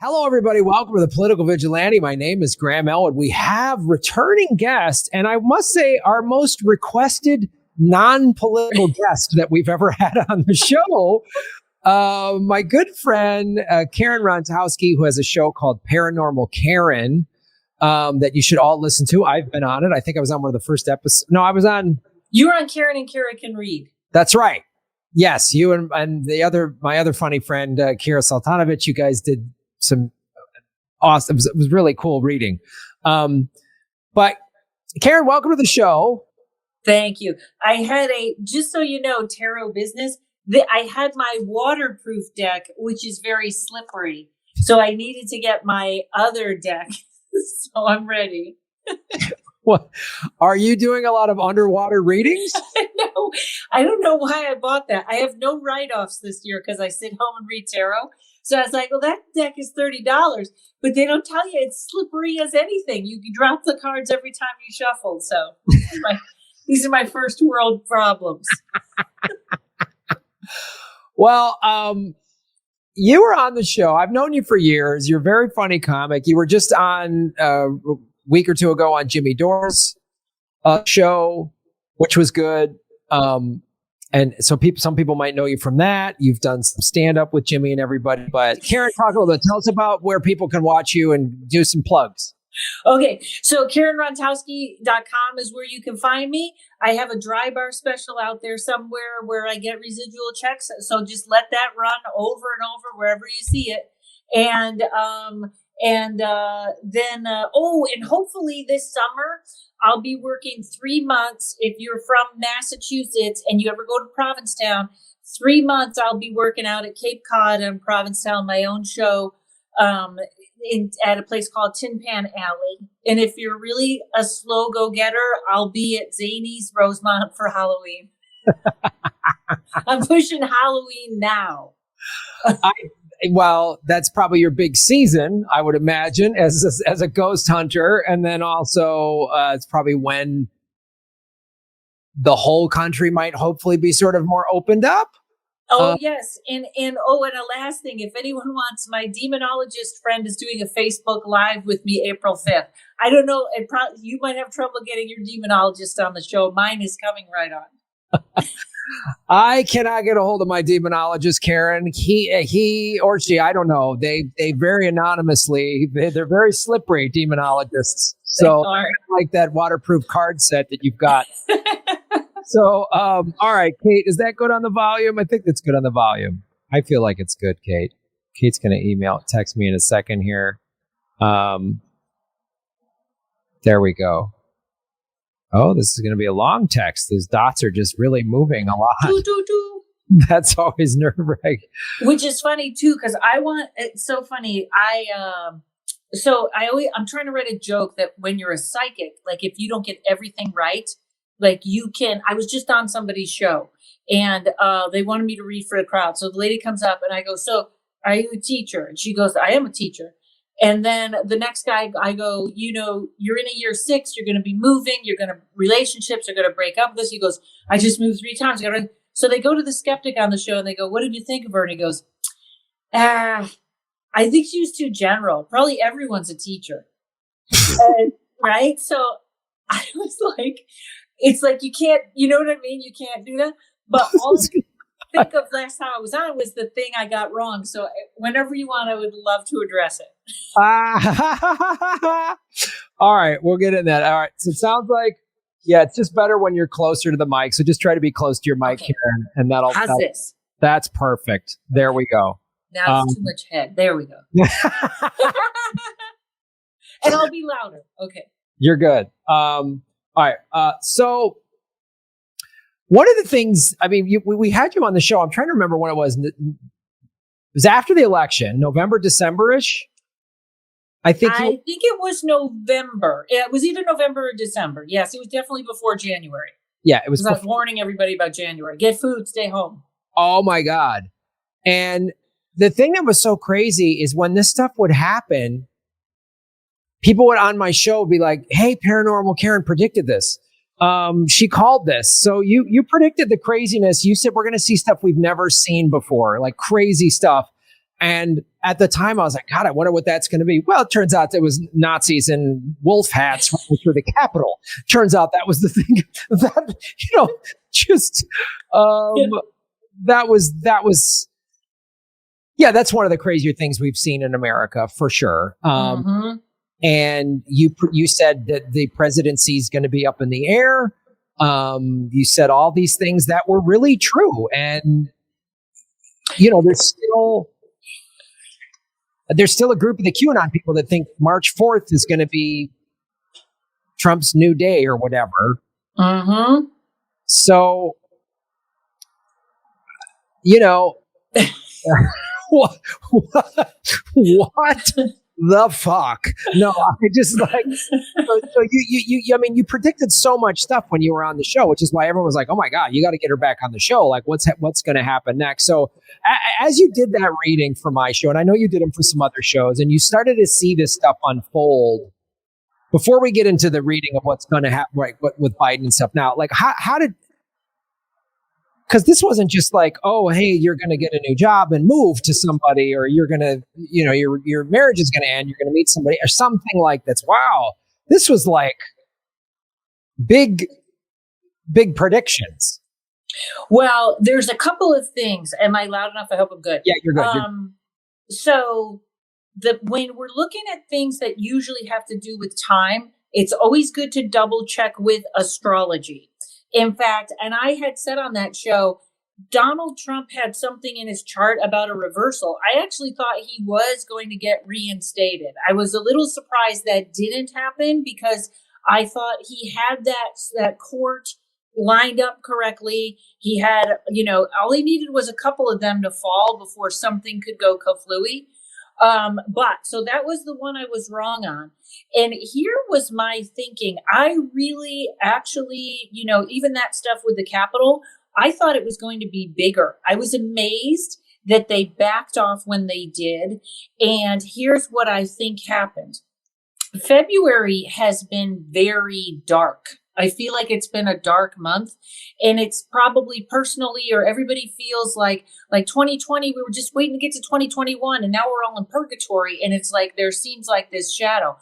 Hello, everybody. Welcome to the Political Vigilante. My name is Graham Elwood. We have returning guest, and I must say our most requested non-political guest that we've ever had on the show. My good friend, Karen Rontowski, who has a show called Paranormal Karen that you should all listen to. I've been on it. I think I was on one of the first episodes. No, I was on. You were on Karen and Kara Can Read. That's right. Yes, you and my other funny friend, Kira Sultanovich, you guys did some awesome. It was really cool reading. But Karen, welcome to the show. Thank you. I had just so you know, tarot business. I had my waterproof deck, which is very slippery. So I needed to get my other deck. So I'm ready. What? Are you doing a lot of underwater readings? No, I don't know why I bought that. I have no write-offs this year because I sit home and read tarot. So I was like, well, that deck is $30, but they don't tell you it's slippery as anything. You can drop the cards every time you shuffle. So these are my first world problems. Well, you were on the show. I've known you for years. You're a very funny comic. You were just on a week or two ago on Jimmy Dore's show, which was good. And so some people might know you from that. You've done some stand-up with Jimmy and everybody. But Karen, talk a little bit. Tell us about where people can watch you and do some plugs. Okay, so KarenRontowski.com is where you can find me. I have a dry bar special out there somewhere where I get residual checks. So just let that run over and over wherever you see it. And hopefully this summer I'll be working 3 months. If you're from Massachusetts and you ever go to Provincetown, 3 months I'll be working out at Cape Cod and Provincetown, my own show, at a place called Tin Pan Alley. And if you're really a slow go-getter, I'll be at Zany's Rosemont for Halloween. I'm pushing Halloween now. Well, that's probably your big season, I would imagine, as a ghost hunter. And then also it's probably when the whole country might hopefully be sort of more opened up. Oh, yes. And a last thing, if anyone wants, my demonologist friend is doing a Facebook Live with me April 5th. I don't know. You might have trouble getting your demonologist on the show. Mine is coming right on. I cannot get a hold of my demonologist, Karen. He or she, I don't know. They very anonymously. They're very slippery demonologists. So like that waterproof card set that you've got. So, all right, Kate, is that good on the volume? I think that's good on the volume. I feel like it's good, Kate. Kate's going to text me in a second here. There we go. Oh, this is going to be a long text. Those dots are just really moving a lot. That's always nerve-wracking. Which is funny too, because it's so funny. I'm trying to write a joke that when you're a psychic, like if you don't get everything right, like I was just on somebody's show and they wanted me to read for the crowd. So the lady comes up and I go, so are you a teacher? And she goes, I am a teacher. And then the next guy, I go, you're in a year 6, you're going to be moving, relationships are going to break up with this. He goes, I just moved 3 times. So they go to the skeptic on the show and they go, what did you think of her? And he goes, I think she was too general. Probably everyone's a teacher. Right. So I was like, it's like, you can't, you know what I mean? You can't do that. But all I think of last time I was on was the thing I got wrong. So whenever you want, I would love to address it. All right, we'll get in that. All right, so it sounds like, it's just better when you're closer to the mic. So just try to be close to your mic, okay. Karen, and How's this? That's perfect. There we go. Now it's too much head. There we go. And I'll be louder. Okay. You're good. All right. So one of the things, I mean, we had you on the show. I'm trying to remember when it was. It was after the election, November, December-ish. I think it was November. It was either November or December. Yes, it was definitely before January. Yeah, it was. I was warning everybody about January. Get food, stay home. Oh my God. And the thing that was so crazy is when this stuff would happen, people would on my show be like, hey, Paranormal Karen predicted this. She called this. So you predicted the craziness. You said we're going to see stuff we've never seen before, like crazy stuff. And at the time, I was like, God, I wonder what that's going to be. Well, it turns out it was Nazis in wolf hats running through the Capitol. Turns out that was the thing that, just, that was, yeah, that's one of the crazier things we've seen in America for sure. And you said that the presidency is going to be up in the air. You said all these things that were really true. And, there's still a group of the QAnon people that think March 4th is going to be Trump's new day or whatever. So, what the fuck? No, I just like, so you, I mean, you predicted so much stuff when you were on the show, which is why everyone was like, oh my God, you got to get her back on the show. Like what's going to happen next? So as you did that reading for my show, and I know you did them for some other shows, and you started to see this stuff unfold before we get into the reading of what's going to happen, right, with Biden and stuff now, like how did, because this wasn't just like, oh, hey, you're going to get a new job and move to somebody, or you're going to, your marriage is going to end. You're going to meet somebody or something like that's, wow. This was like big predictions. Well, there's a couple of things. Am I loud enough? I hope I'm good. Yeah, you're good. So when we're looking at things that usually have to do with time, it's always good to double check with astrology. In fact, and I had said on that show, Donald Trump had something in his chart about a reversal. I actually thought he was going to get reinstated. I was a little surprised that didn't happen because I thought he had that court lined up correctly. He had, all he needed was a couple of them to fall before something could go kaflooey. But so that was the one I was wrong on. And here was my thinking. I really actually, even that stuff with the Capitol, I thought it was going to be bigger. I was amazed that they backed off when they did. And here's what I think happened. February has been very dark. I feel like it's been a dark month, and it's probably personally, or everybody feels like 2020, we were just waiting to get to 2021 and now we're all in purgatory. And it's like, there seems like this shadow.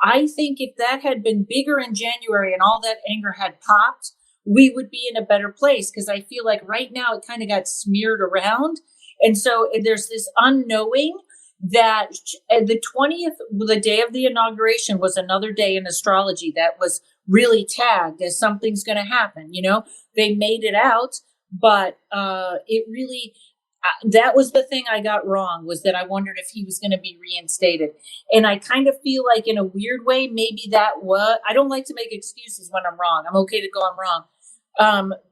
I think if that had been bigger in January and all that anger had popped, we would be in a better place. Cause I feel like right now it kind of got smeared around. And so there's this unknowing that the 20th, the day of the inauguration, was another day in astrology that was really tagged as something's going to happen. They made it out, but it really, that was the thing I got wrong, was that I wondered if he was going to be reinstated. And I kind of feel like in a weird way, maybe that was, I don't like to make excuses when I'm wrong. I'm okay to go, I'm wrong.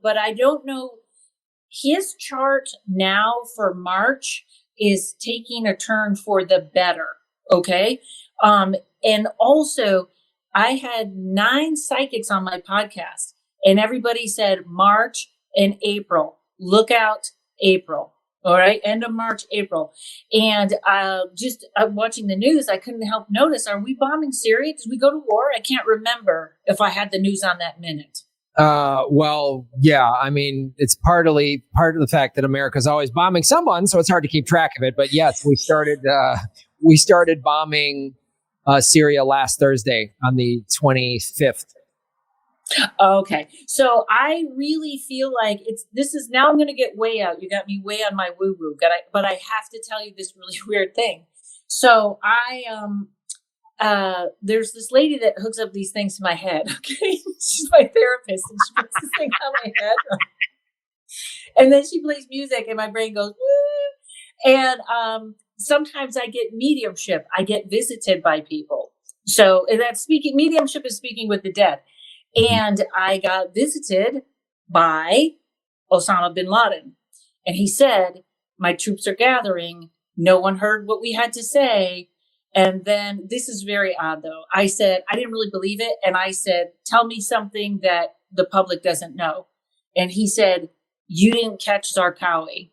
But I don't know. His chart now for March is taking a turn for the better. Okay. And also I had 9 psychics on my podcast, and everybody said March and April, look out April. All right. End of March, April. And just watching the news, I couldn't help notice, are we bombing Syria? Did we go to war? I can't remember if I had the news on that minute. Well, yeah, I mean, it's part of the fact that America's always bombing someone, so it's hard to keep track of it. But yes, we started bombing Syria last Thursday on the 25th. Okay. So I really feel like this is now I'm going to get way out. You got me way on my woo woo, but I have to tell you this really weird thing. So there's this lady that hooks up these things to my head. Okay. She's my therapist, and she puts this thing on my head. And then she plays music and my brain goes, woo. And, sometimes I get mediumship. I get visited by people. So that's mediumship is speaking with the dead. And I got visited by Osama bin Laden. And he said, my troops are gathering. No one heard what we had to say. And then this is very odd, though. I said, I didn't really believe it. And I said, tell me something that the public doesn't know. And he said, you didn't catch Zarqawi.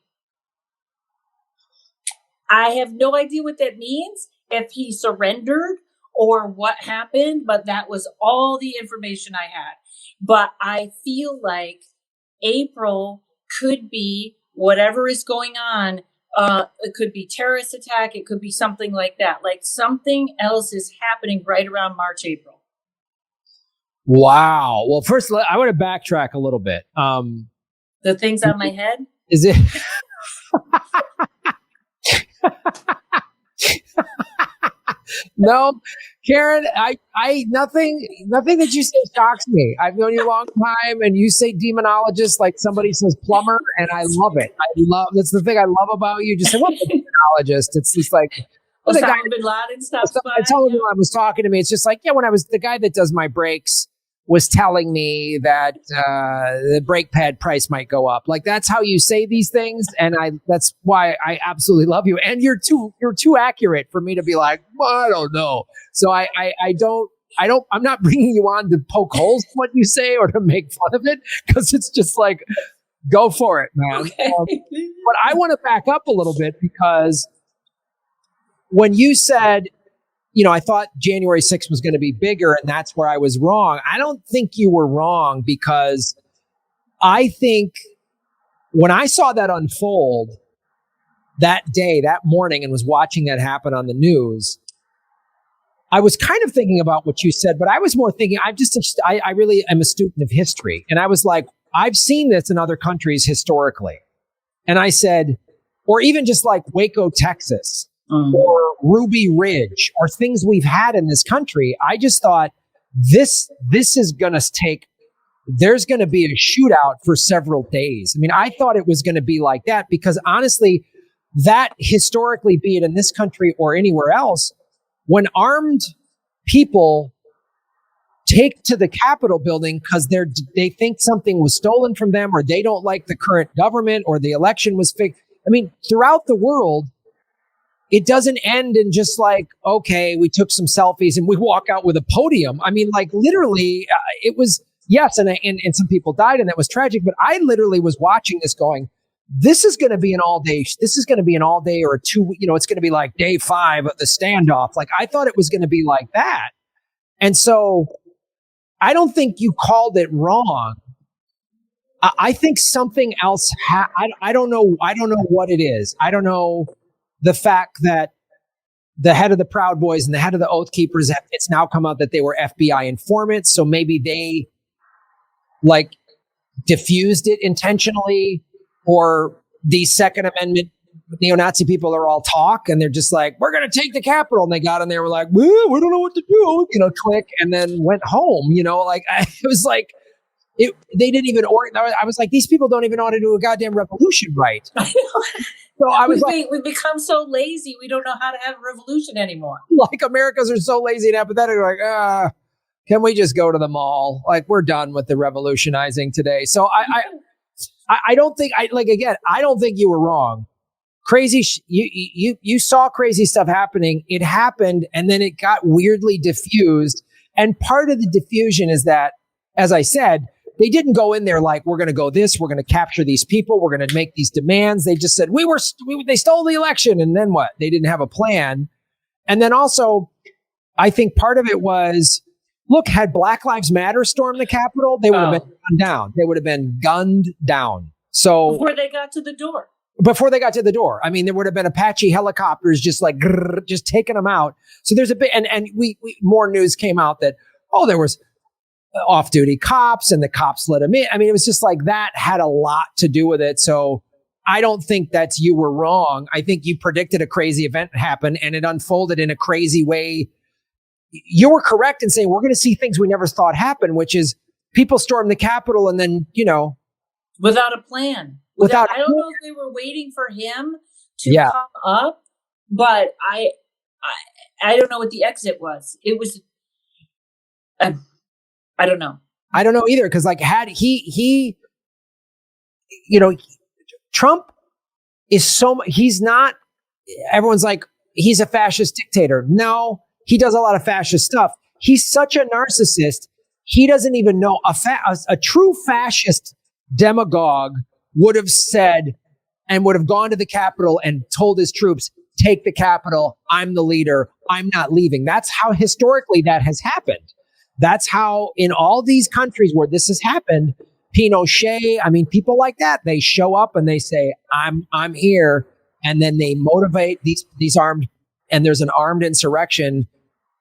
I have no idea what that means, if he surrendered or what happened, but that was all the information I had. But I feel like April could be whatever is going on It could be terrorist attack. It could be something like that. Like something else is happening right around March, April. Wow. Well, first, I want to backtrack a little bit. The things on my head? Is it? No, Karen, I nothing that you say shocks me. I've known you a long time, and you say demonologist like somebody says plumber, and I love it. That's the thing I love about you. Just say, what's a demonologist? It's just like, the guy bin Laden stuff. I told him I was talking to me. It's just like, yeah, when I was the guy that does my brakes was telling me that the brake pad price might go up. Like, that's how you say these things, and that's why I absolutely love you. And you're too accurate for me to be like, well, I don't know. So I don't. I'm not bringing you on to poke holes in what you say or to make fun of it, because it's just like, go for it, man. Okay. But I want to back up a little bit, because when you said, I thought January 6th was going to be bigger, and that's where I was wrong. I don't think you were wrong, because I think when I saw that unfold that day, that morning, and was watching that happen on the news, I was kind of thinking about what you said, but I was more thinking, I really am a student of history. And I was like, I've seen this in other countries historically. And I said, or even just like Waco, Texas, or Ruby Ridge, or things we've had in this country. I just thought this is going to there's going to be a shootout for several days. I mean, I thought it was going to be like that, because honestly, that historically, be it in this country or anywhere else, when armed people take to the Capitol building because they think something was stolen from them, or they don't like the current government, or the election was fixed. I mean, throughout the world, it doesn't end in just like, okay, we took some selfies and we walk out with a podium. I mean, like, literally, it was, yes, and some people died, and that was tragic. But I literally was watching this going, this is going to be an all day. This is going to be an all day or a 2. It's going to be like day 5 of the standoff. Like, I thought it was going to be like that, and so I don't think you called it wrong. I think something else. I don't know. I don't know what it is. I don't know. The fact that the head of the Proud Boys and the head of the Oath Keepers, it's now come out that they were FBI informants. So maybe they like diffused it intentionally, or these Second Amendment neo-Nazi people are all talk, and they're just like, we're going to take the Capitol. And they got in there, were like, we don't know what to do, click, and then went home. It was like, they didn't even I was like, these people don't even know how to do a goddamn revolution right. So I was we've become so lazy, we don't know how to have a revolution anymore. Like, Americans are so lazy and apathetic. Like, can we just go to the mall? Like, we're done with the revolutionizing today. So I don't think I don't think you were wrong. Crazy. You saw crazy stuff happening. It happened, and then it got weirdly diffused. And part of the diffusion is that, as I said, they didn't go in there like, we're going to go this, we're going to capture these people, we're going to make these demands. They just said, they stole the election. And then what? They didn't have a plan. And then also, I think part of it was, look, had Black Lives Matter stormed the Capitol, they would have been gunned down. They would have been gunned down. So before they got to the door. I mean, there would have been Apache helicopters just like, just taking them out. So there's a bit, and we more news came out that, there was off-duty cops, and the cops let them in. I mean, it was just like, that had a lot to do with it. So I don't think that's, you were wrong. I think you predicted a crazy event happen, and it unfolded in a crazy way. You were correct in saying we're going to see things we never thought happen, which is people storm the Capitol and then, without a plan. I don't know if they were waiting for him to come up, but I don't know what the exit was. It was, I don't know. I don't know either. Because like, had he, Trump is he's not, everyone's like, he's a fascist dictator. No, he does a lot of fascist stuff. He's such a narcissist. He doesn't even know a true fascist demagogue would have said, and would have gone to the Capitol and told his troops, take the Capitol. I'm the leader. I'm not leaving. That's how historically that has happened. That's how in all these countries where this has happened, Pinochet, I mean, people like that, they show up and they say, I'm here. and then they motivate these armed, and there's an armed insurrection.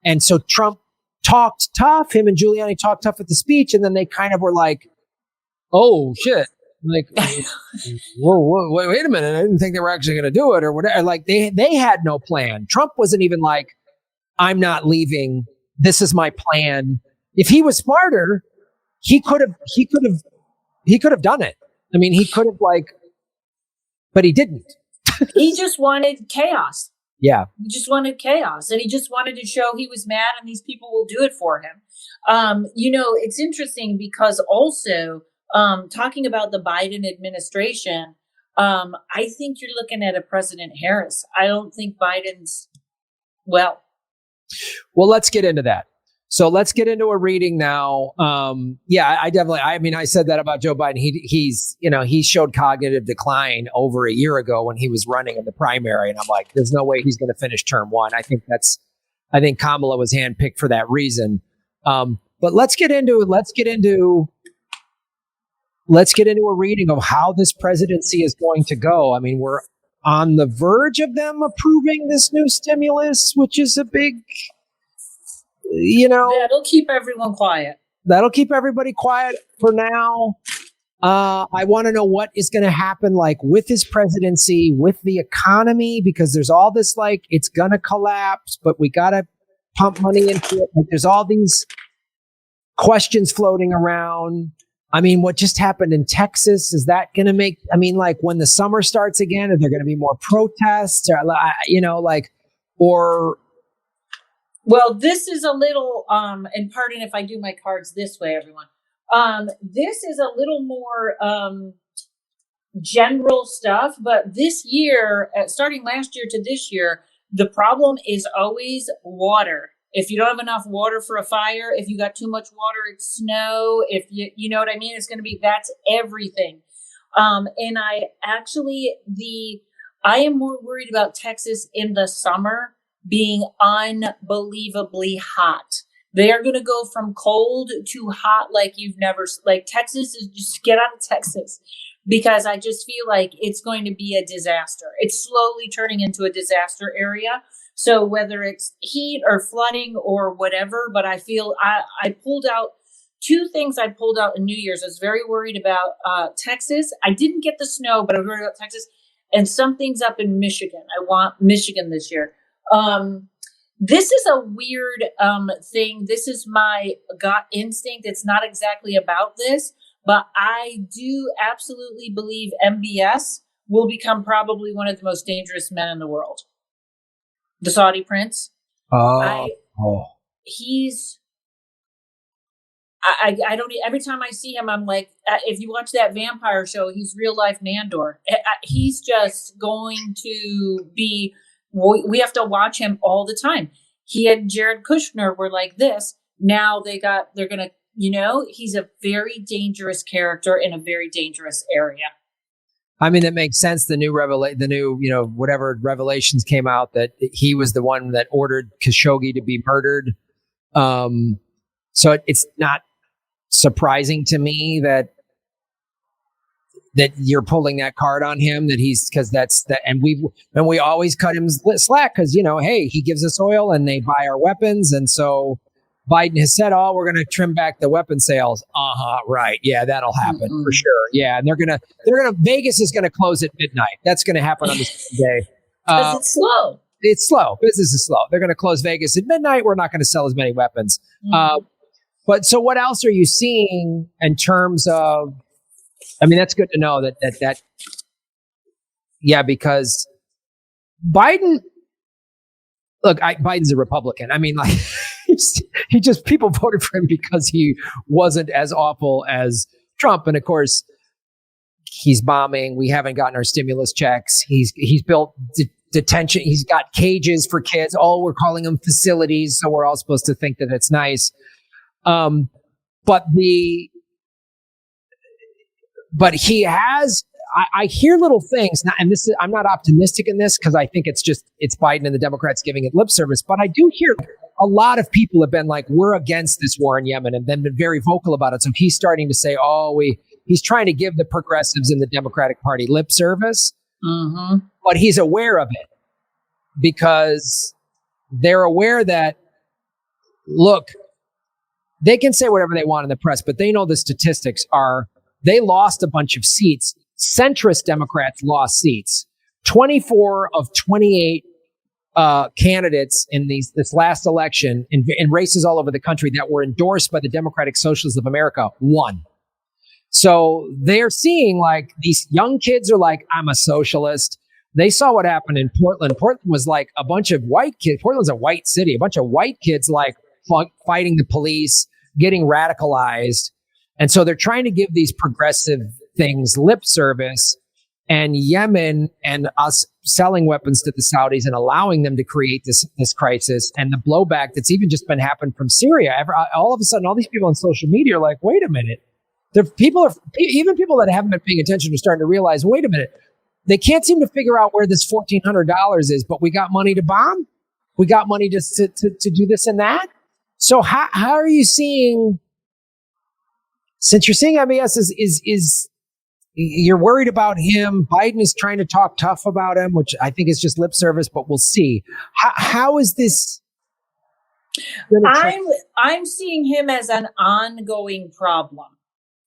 And so Trump talked tough. Him and Giuliani talked tough at the speech, and then they kind of were like, "Oh shit!" Like, whoa, wait a minute! I didn't think they were actually going to do it, or whatever. Like they had no plan. Trump wasn't even like, "I'm not leaving. This is my plan." If he was smarter, he could have done it. I mean, he could have but he didn't. He just wanted chaos. Yeah. He just wanted chaos, and he just wanted to show he was mad, and these people will do it for him. It's interesting because also talking about the Biden administration, I think you're looking at a President Harris. I don't think Biden's well. Well, let's get into that. So let's get into a reading now. I said that about Joe Biden. He showed cognitive decline over a year ago when he was running in the primary. And I'm like, there's no way he's going to finish term one. I think Kamala was handpicked for that reason. But let's get into a reading of how this presidency is going to go. I mean, we're on the verge of them approving this new stimulus, which is a big, that'll keep everyone quiet. That'll keep everybody quiet for now. I want to know what is going to happen, with his presidency, with the economy, because there's all this, it's going to collapse, but we got to pump money into it. There's all these questions floating around. I mean, what just happened in Texas, is that going to make, when the summer starts again, are there going to be more protests Well, this is a little, and pardon if I do my cards this way, everyone. This is a little more general stuff, but this year, starting last year to this year, the problem is always water. If you don't have enough water for a fire, if you got too much water, it's snow. If you know what I mean, that's everything. And I am more worried about Texas in the summer being unbelievably hot. They are going to go from cold to hot Texas is just get out of Texas, because I just feel like it's going to be a disaster. It's slowly turning into a disaster area. So whether it's heat or flooding or whatever, but I feel I pulled out two things. I pulled out in New Year's. I was very worried about Texas. I didn't get the snow, but I was worried about Texas, and some things up in Michigan. I want Michigan this year. This is a weird thing. This is my gut instinct. It's not exactly about this, but I do absolutely believe MBS will become probably one of the most dangerous men in the world. The Saudi prince. I don't. Every time I see him, I'm like, if you watch that vampire show, he's real life Nandor. He's just going to be. We have to watch him all the time. He and Jared Kushner were like this. Now they're going to, he's a very dangerous character in a very dangerous area. I mean, that makes sense. The new whatever revelations came out that he was the one that ordered Khashoggi to be murdered. So it's not surprising to me that you're pulling that card on him, and we always cut him slack because, hey, he gives us oil and they buy our weapons. And so Biden has said, we're going to trim back the weapon sales. Right. Yeah, that'll happen for sure. Yeah. And Vegas is going to close at midnight. That's going to happen on this day. Because it's slow. It's slow. Business is slow. They're going to close Vegas at midnight. We're not going to sell as many weapons. But so what else are you seeing in terms of, that's good to know that because Biden, Biden's a Republican. People voted for him because he wasn't as awful as Trump. And of course, he's bombing. We haven't gotten our stimulus checks. He's built detention. He's got cages for kids. We're calling them facilities. So we're all supposed to think that it's nice. But he has, I hear little things, and I'm not optimistic in this because I think it's Biden and the Democrats giving it lip service, but I do hear a lot of people have been like, we're against this war in Yemen, and then been very vocal about it. So he's starting to say, he's trying to give the progressives in the Democratic Party lip service. but he's aware of it because they're aware that, look, they can say whatever they want in the press, but they know the statistics are they lost a bunch of seats. Centrist Democrats lost seats. 24 of 28 candidates in this last election in races all over the country that were endorsed by the Democratic Socialists of America won. So they're seeing like these young kids are like, I'm a socialist. They saw what happened in Portland. Portland was like a bunch of white kids. Portland's a white city. A bunch of white kids like fighting the police, getting radicalized. And so they're trying to give these progressive things lip service, and Yemen and us selling weapons to the Saudis and allowing them to create this crisis, and the blowback that's even just been happening from Syria. All of a sudden, all these people on social media are like, wait a minute. Even people that haven't been paying attention are starting to realize, wait a minute. They can't seem to figure out where this $1,400 is, but we got money to bomb. We got money to do this and that. So how are you seeing, since you're seeing MES is you're worried about him. Biden is trying to talk tough about him, which I think is just lip service, but we'll see. How is this? I'm seeing him as an ongoing problem.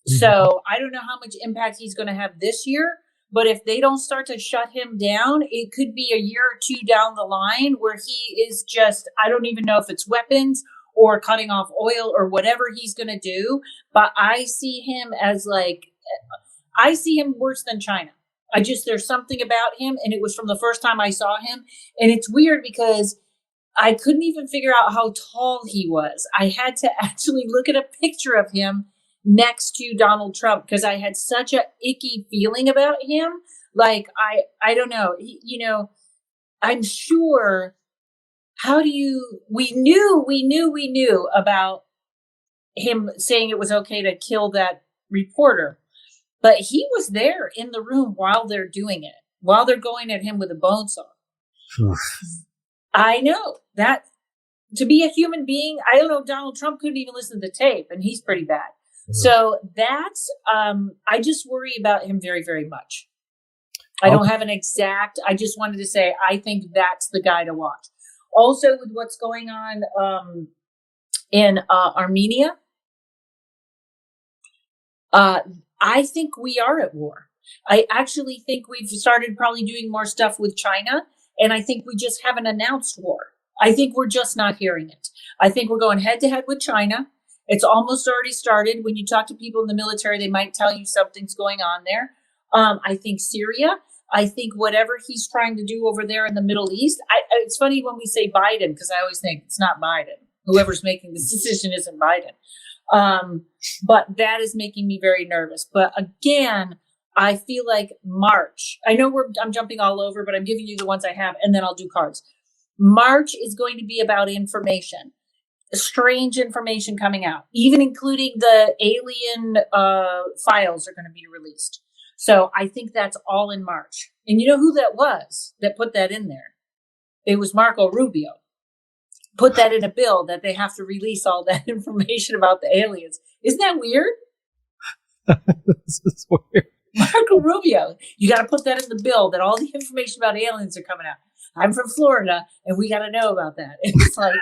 So I don't know how much impact he's going to have this year, but if they don't start to shut him down, it could be a year or two down the line where he is just, I don't even know if it's weapons or cutting off oil or whatever he's going to do. But I see him as I see him worse than China. There's something about him. And it was from the first time I saw him. And it's weird because I couldn't even figure out how tall he was. I had to actually look at a picture of him next to Donald Trump because I had such a icky feeling about him. Like, I don't know, I'm sure. We knew about him saying it was okay to kill that reporter, but he was there in the room while they're doing it, while they're going at him with a bone saw. I know that to be a human being, I don't know, Donald Trump couldn't even listen to the tape, and he's pretty bad. So that's, I just worry about him very, very much. I don't have an exact, I just wanted to say, I think that's the guy to watch. Also with what's going on in Armenia, I think we are at war. I actually think we've started probably doing more stuff with China, and I think we just haven't announced war. I think we're just not hearing it. I think we're going head to head with China. It's almost already started. When you talk to people in the military, they might tell you something's going on there. I think Syria. I think whatever he's trying to do over there in the Middle East. It's funny when we say Biden, because I always think it's not Biden. Whoever's making this decision isn't Biden. But that is making me very nervous. But again, I feel like March. I know I'm jumping all over, but I'm giving you the ones I have, and then I'll do cards. March is going to be about information. Strange information coming out, even including the alien files are going to be released. So I think that's all in March. And you know who that was that put that in there? It was Marco Rubio. Put that in a bill that they have to release all that information about the aliens. Isn't that weird? This is weird. Marco Rubio, you got to put that in the bill that all the information about aliens are coming out. I'm from Florida, and we got to know about that. It's like...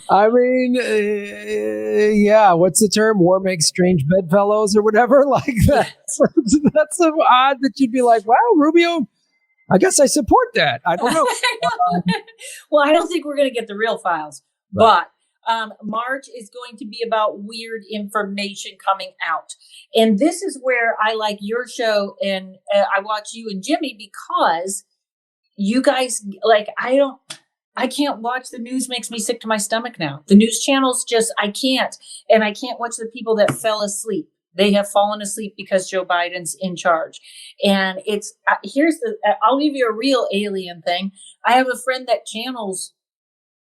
I mean, yeah, what's the term? War makes strange bedfellows or whatever like that. That's so odd that you'd be like, wow, Rubio, I guess I support that. I don't know. Well, I don't think we're going to get the real files, right. But March is going to be about weird information coming out. And this is where I like your show, and I watch you and Jimmy because you guys, like, I can't watch the news. Makes me sick to my stomach now. The news channels I can't. And I can't watch the people that fell asleep. They have fallen asleep because Joe Biden's in charge. And it's, I'll give you a real alien thing. I have a friend that channels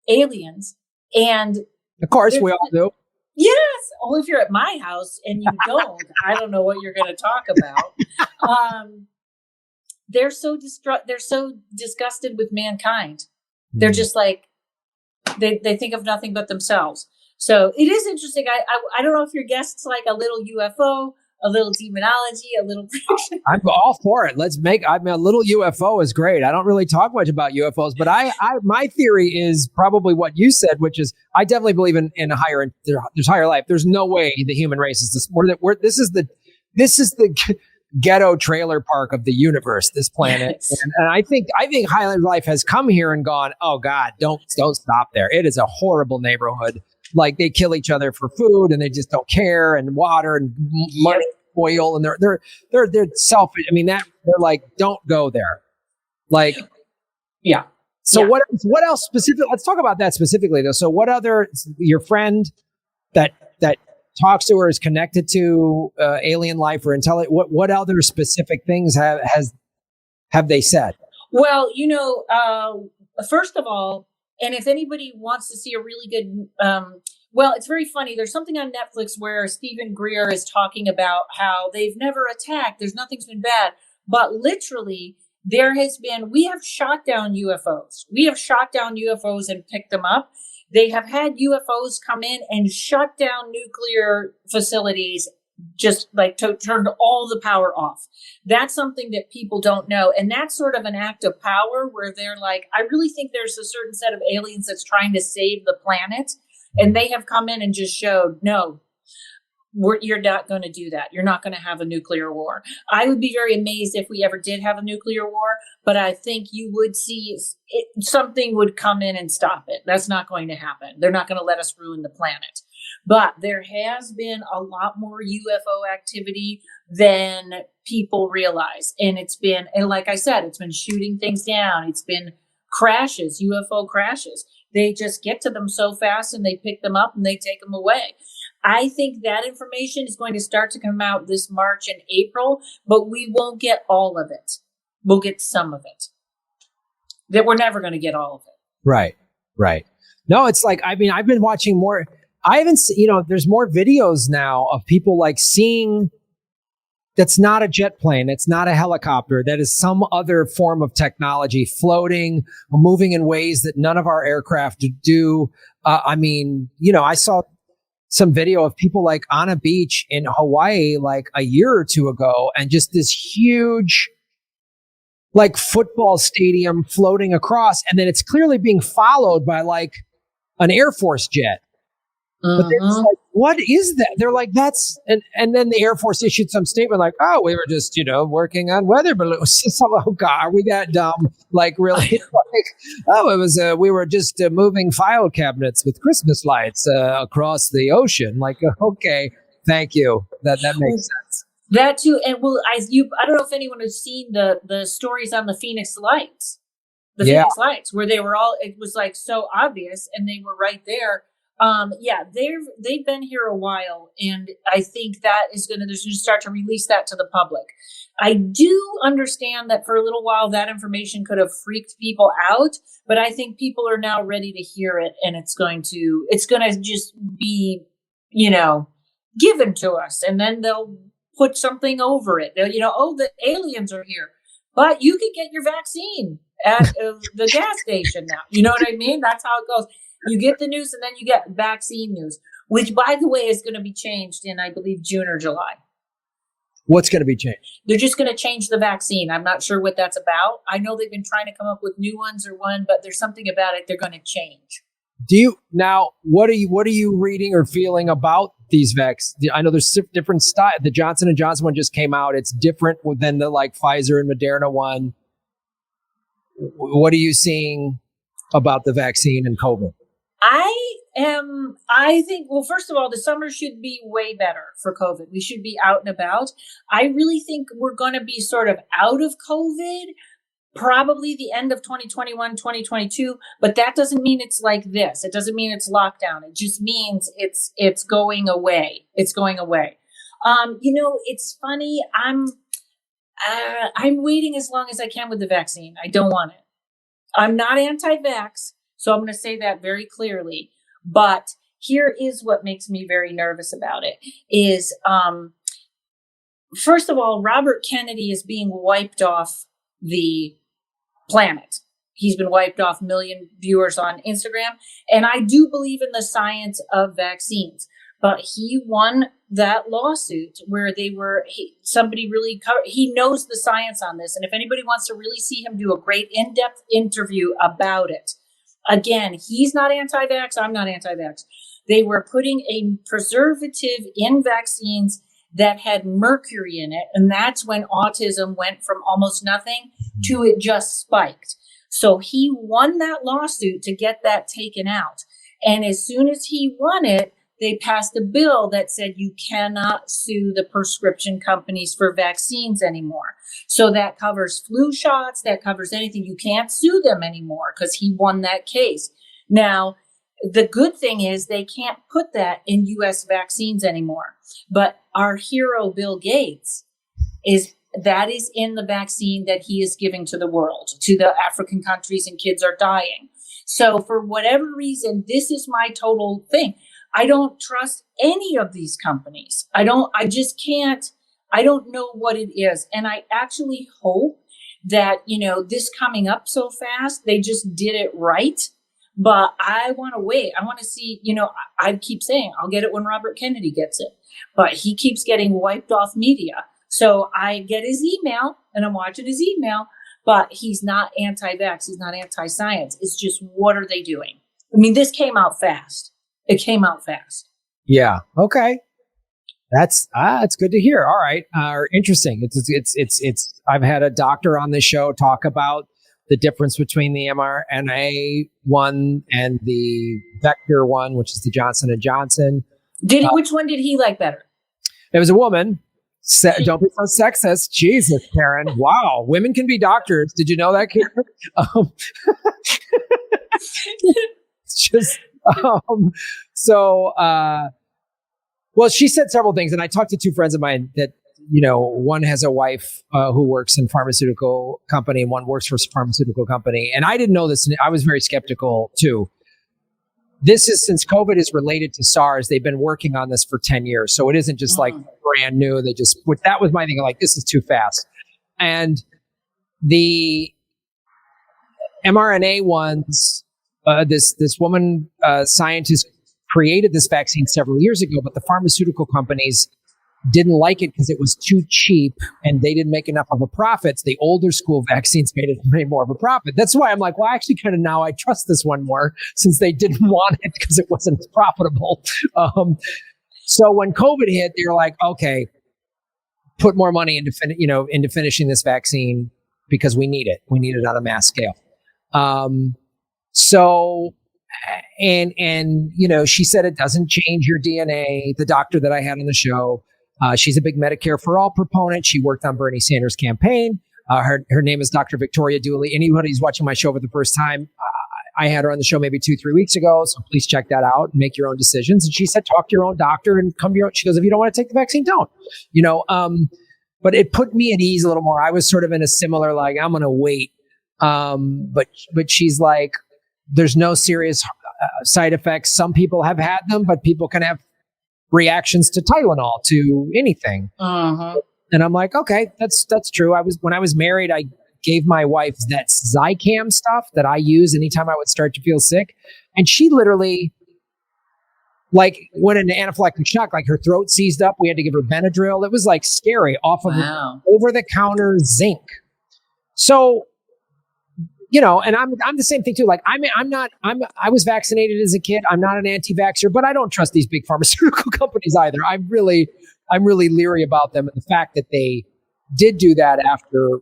aliens, and of course we all do. Yes. Oh, if you're at my house and you don't, I don't know what you're going to talk about. They're so disgusted with mankind. They're just like, they think of nothing but themselves. So it is interesting. I don't know if your guest's like a little UFO a little demonology, a little prediction. I'm all for it. I mean, a little UFO is great. I don't really talk much about UFOs, but my theory is probably what you said, which is I definitely believe in there's higher life. There's no way the human race is this. This is the ghetto trailer park of the universe, this planet. Yes. And I think higher life has come here and gone, oh God, don't stop there. It is a horrible neighborhood. Like they kill each other for food and they just don't care, and water and money, oil, and they're selfish. I mean, they're like, don't go there. Like, yeah. So what else specific? Let's talk about that specifically though. So what other, your friend that talks to or is connected to alien life or intelligence, what other specific things have they said? Well, first of all, and if anybody wants to see a really good, well, it's very funny. There's something on Netflix where Stephen Greer is talking about how they've never attacked. Nothing's been bad. But literally, we have shot down UFOs. We have shot down UFOs and picked them up. They have had UFOs come in and shut down nuclear facilities, just like turned all the power off. That's something that people don't know. And that's sort of an act of power where they're like, I really think there's a certain set of aliens that's trying to save the planet. And they have come in and just showed, no, you're not going to do that. You're not going to have a nuclear war. I would be very amazed if we ever did have a nuclear war, but I think you would see something would come in and stop it. That's not going to happen. They're not going to let us ruin the planet. But there has been a lot more UFO activity than people realize. And like I said, it's been shooting things down. It's been crashes, UFO crashes. They just get to them so fast and they pick them up and they take them away. I think that information is going to start to come out this March and April, but we won't get all of it. We'll get some of it. That we're never going to get all of it. Right. No, it's like, I mean, I've been watching more. I haven't seen, there's more videos now of people like seeing that's not a jet plane. It's not a helicopter. That is some other form of technology floating, moving in ways that none of our aircraft do. I mean, I saw some video of people like on a beach in Hawaii, like a year or two ago, and just this huge, like football stadium floating across. And then it's clearly being followed by like an Air Force jet. But they're just like, what is that? They're like, and then the Air Force issued some statement like, oh, we were just, working on weather balloons. Oh God, are we that dumb? Like really? It was, we were just moving file cabinets with Christmas lights across the ocean. Like, okay, thank you. That makes sense. That too. And I don't know if anyone has seen the stories on the Phoenix Lights. Phoenix Lights, where they were it was like so obvious and they were right there. They've been here a while, and I think there's going to start to release that to the public. I do understand that for a little while that information could have freaked people out, but I think people are now ready to hear it, and it's going to just be, given to us, and then they'll put something over it. They'll, the aliens are here, but you can get your vaccine at the gas station now. You know what I mean? That's how it goes. You get the news and then you get vaccine news, which, by the way, is going to be changed in, I believe, June or July. What's going to be changed? They're just going to change the vaccine. I'm not sure what that's about. I know they've been trying to come up with new ones but there's something about it they're going to change. What are you reading or feeling about these vaccines? I know there's different style. The Johnson & Johnson one just came out. It's different than the like Pfizer and Moderna one. What are you seeing about the vaccine and COVID? I think, well, first of all, the summer should be way better for COVID. We should be out and about. I really think we're going to be sort of out of COVID, probably the end of 2021, 2022, but that doesn't mean it's like this. It doesn't mean it's lockdown. It just means it's going away. It's going away. It's funny. I'm waiting as long as I can with the vaccine. I don't want it. I'm not anti-vax. So I'm going to say that very clearly. But here is what makes me very nervous about it is, first of all, Robert Kennedy is being wiped off the planet. He's been wiped off, 1 million viewers on Instagram. And I do believe in the science of vaccines. but he won that lawsuit where somebody really he knows the science on this. And if anybody wants to really see him do a great in-depth interview about it, again, he's not anti-vax. I'm not anti-vax. They were putting a preservative in vaccines that had mercury in it. And that's when autism went from almost nothing to it just spiked. So he won that lawsuit to get that taken out. And as soon as he won it, they passed a bill that said you cannot sue the prescription companies for vaccines anymore. So that covers flu shots, that covers anything. You can't sue them anymore because he won that case. Now, the good thing is they can't put that in U.S. vaccines anymore. But our hero, Bill Gates, is in the vaccine that he is giving to the world, to the African countries, and kids are dying. So for whatever reason, this is my total thing. I don't trust any of these companies. I just can't. I don't know what it is. And I actually hope that, this coming up so fast, they just did it right. But I want to wait. I want to see, I keep saying I'll get it when Robert Kennedy gets it, but he keeps getting wiped off media. So I get his email and I'm watching his email, but he's not anti-vax. He's not anti-science. It's just, what are they doing? I mean, this came out fast. It came out fast. Yeah. Okay. That's good to hear. All right. Interesting. It's I've had a doctor on this show talk about the difference between the mRNA one and the vector one, which is the Johnson & Johnson. Which one did he like better? It was a woman. Don't be so sexist. Jesus, Karen. Wow. Women can be doctors. Did you know that, Karen? It's just, well, she said several things, and I talked to two friends of mine that, one has a wife who works in pharmaceutical company and one works for a pharmaceutical company. And I didn't know this, and I was very skeptical too. This is, since COVID is related to SARS, they've been working on this for 10 years. So it isn't just like brand new. That was my thing. Like, this is too fast. And the mRNA ones, this woman scientist created this vaccine several years ago, but the pharmaceutical companies didn't like it because it was too cheap and they didn't make enough of a profit. The older school vaccines made more of a profit. That's why I'm like, well, actually kind of now I trust this one more, since they didn't want it because it wasn't as profitable. So when COVID hit, they were like, okay, put more money into finishing this vaccine because we need it. We need it on a mass scale. She said it doesn't change your DNA. The doctor that I had on the show, she's a big Medicare for All proponent. She worked on Bernie Sanders' campaign. Her name is Dr. Victoria Dooley. Anybody who's watching my show for the first time, I had her on the show maybe 2-3 weeks ago. So please check that out and make your own decisions. And she said, talk to your own doctor and come to your own. She goes, if you don't want to take the vaccine, don't. But it put me at ease a little more. I was sort of in a similar, like, I'm going to wait. But she's like, there's no serious side effects. Some people have had them, but people can have reactions to Tylenol, to anything. And I'm like, okay, that's true. When I was married, I gave my wife that Zicam stuff that I use anytime I would start to feel sick. And she literally like went into anaphylactic shock, like her throat seized up. We had to give her Benadryl. It was like scary, off of over the counter zinc. So, and I'm the same thing too. Like I was vaccinated as a kid. I'm not an anti-vaxxer, but I don't trust these big pharmaceutical companies either. I'm really leery about them. And the fact that they did do that after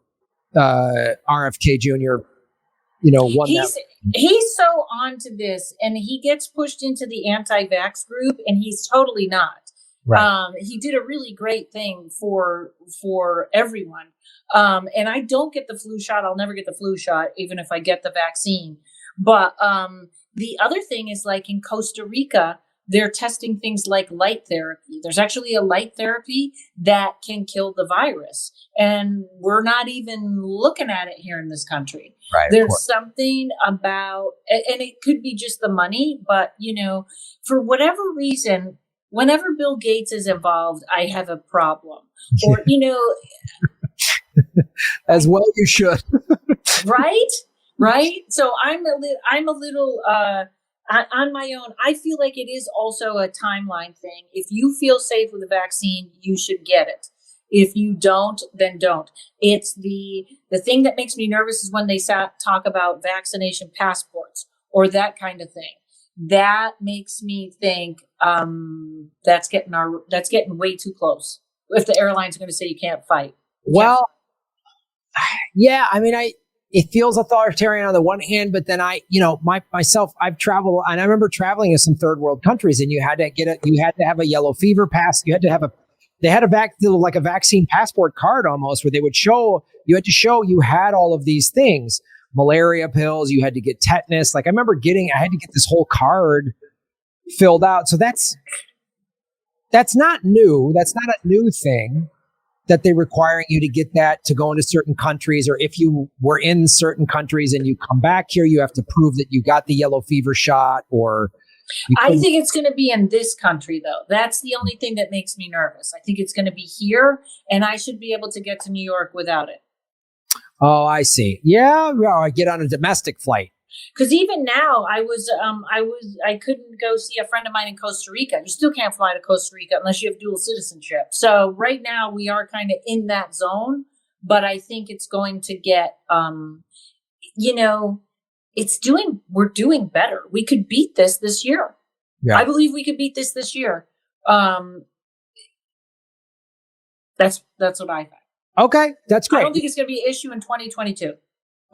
RFK Jr., won that. He's so onto this, and he gets pushed into the anti-vax group, and he's totally not. Right. He did a really great thing for everyone. And I don't get the flu shot. I'll never get the flu shot, even if I get the vaccine. But the other thing is, like in Costa Rica, they're testing things like light therapy. There's actually a light therapy that can kill the virus. And we're not even looking at it here in this country. Right, there's something about, and it could be just the money, but, for whatever reason, whenever Bill Gates is involved, I have a problem. Or, as well you should. Right. So I'm a little on my own, I feel like it is also a timeline thing. If you feel safe with the vaccine, you should get it. If you don't, then don't. It's the thing that makes me nervous is when they talk about vaccination passports or that kind of thing. That makes me think that's getting way too close. If the airlines are going to say you can't fight. Well, yeah, I mean, it feels authoritarian on the one hand, but then myself, I've traveled, and I remember traveling in some third world countries, and you had to have a yellow fever pass. They had like a vaccine passport card almost, where you had to show you had all of these things, malaria pills, you had to get tetanus. Like I remember I had to get this whole card filled out. So that's not new. That's not a new thing that they're requiring you to get that to go into certain countries, or if you were in certain countries and you come back here, you have to prove that you got the yellow fever shot or. I think it's going to be in this country, though. That's the only thing that makes me nervous. I think it's going to be here, and I should be able to get to New York without it. Oh, I see. Yeah, well, I get on a domestic flight. Because even now, I couldn't go see a friend of mine in Costa Rica. You still can't fly to Costa Rica unless you have dual citizenship. So right now, we are kind of in that zone, but I think it's going to get, we're doing better. We could beat this year. Yeah. I believe we could beat this year. That's what I think. Okay, that's great. I don't think it's going to be an issue in 2022.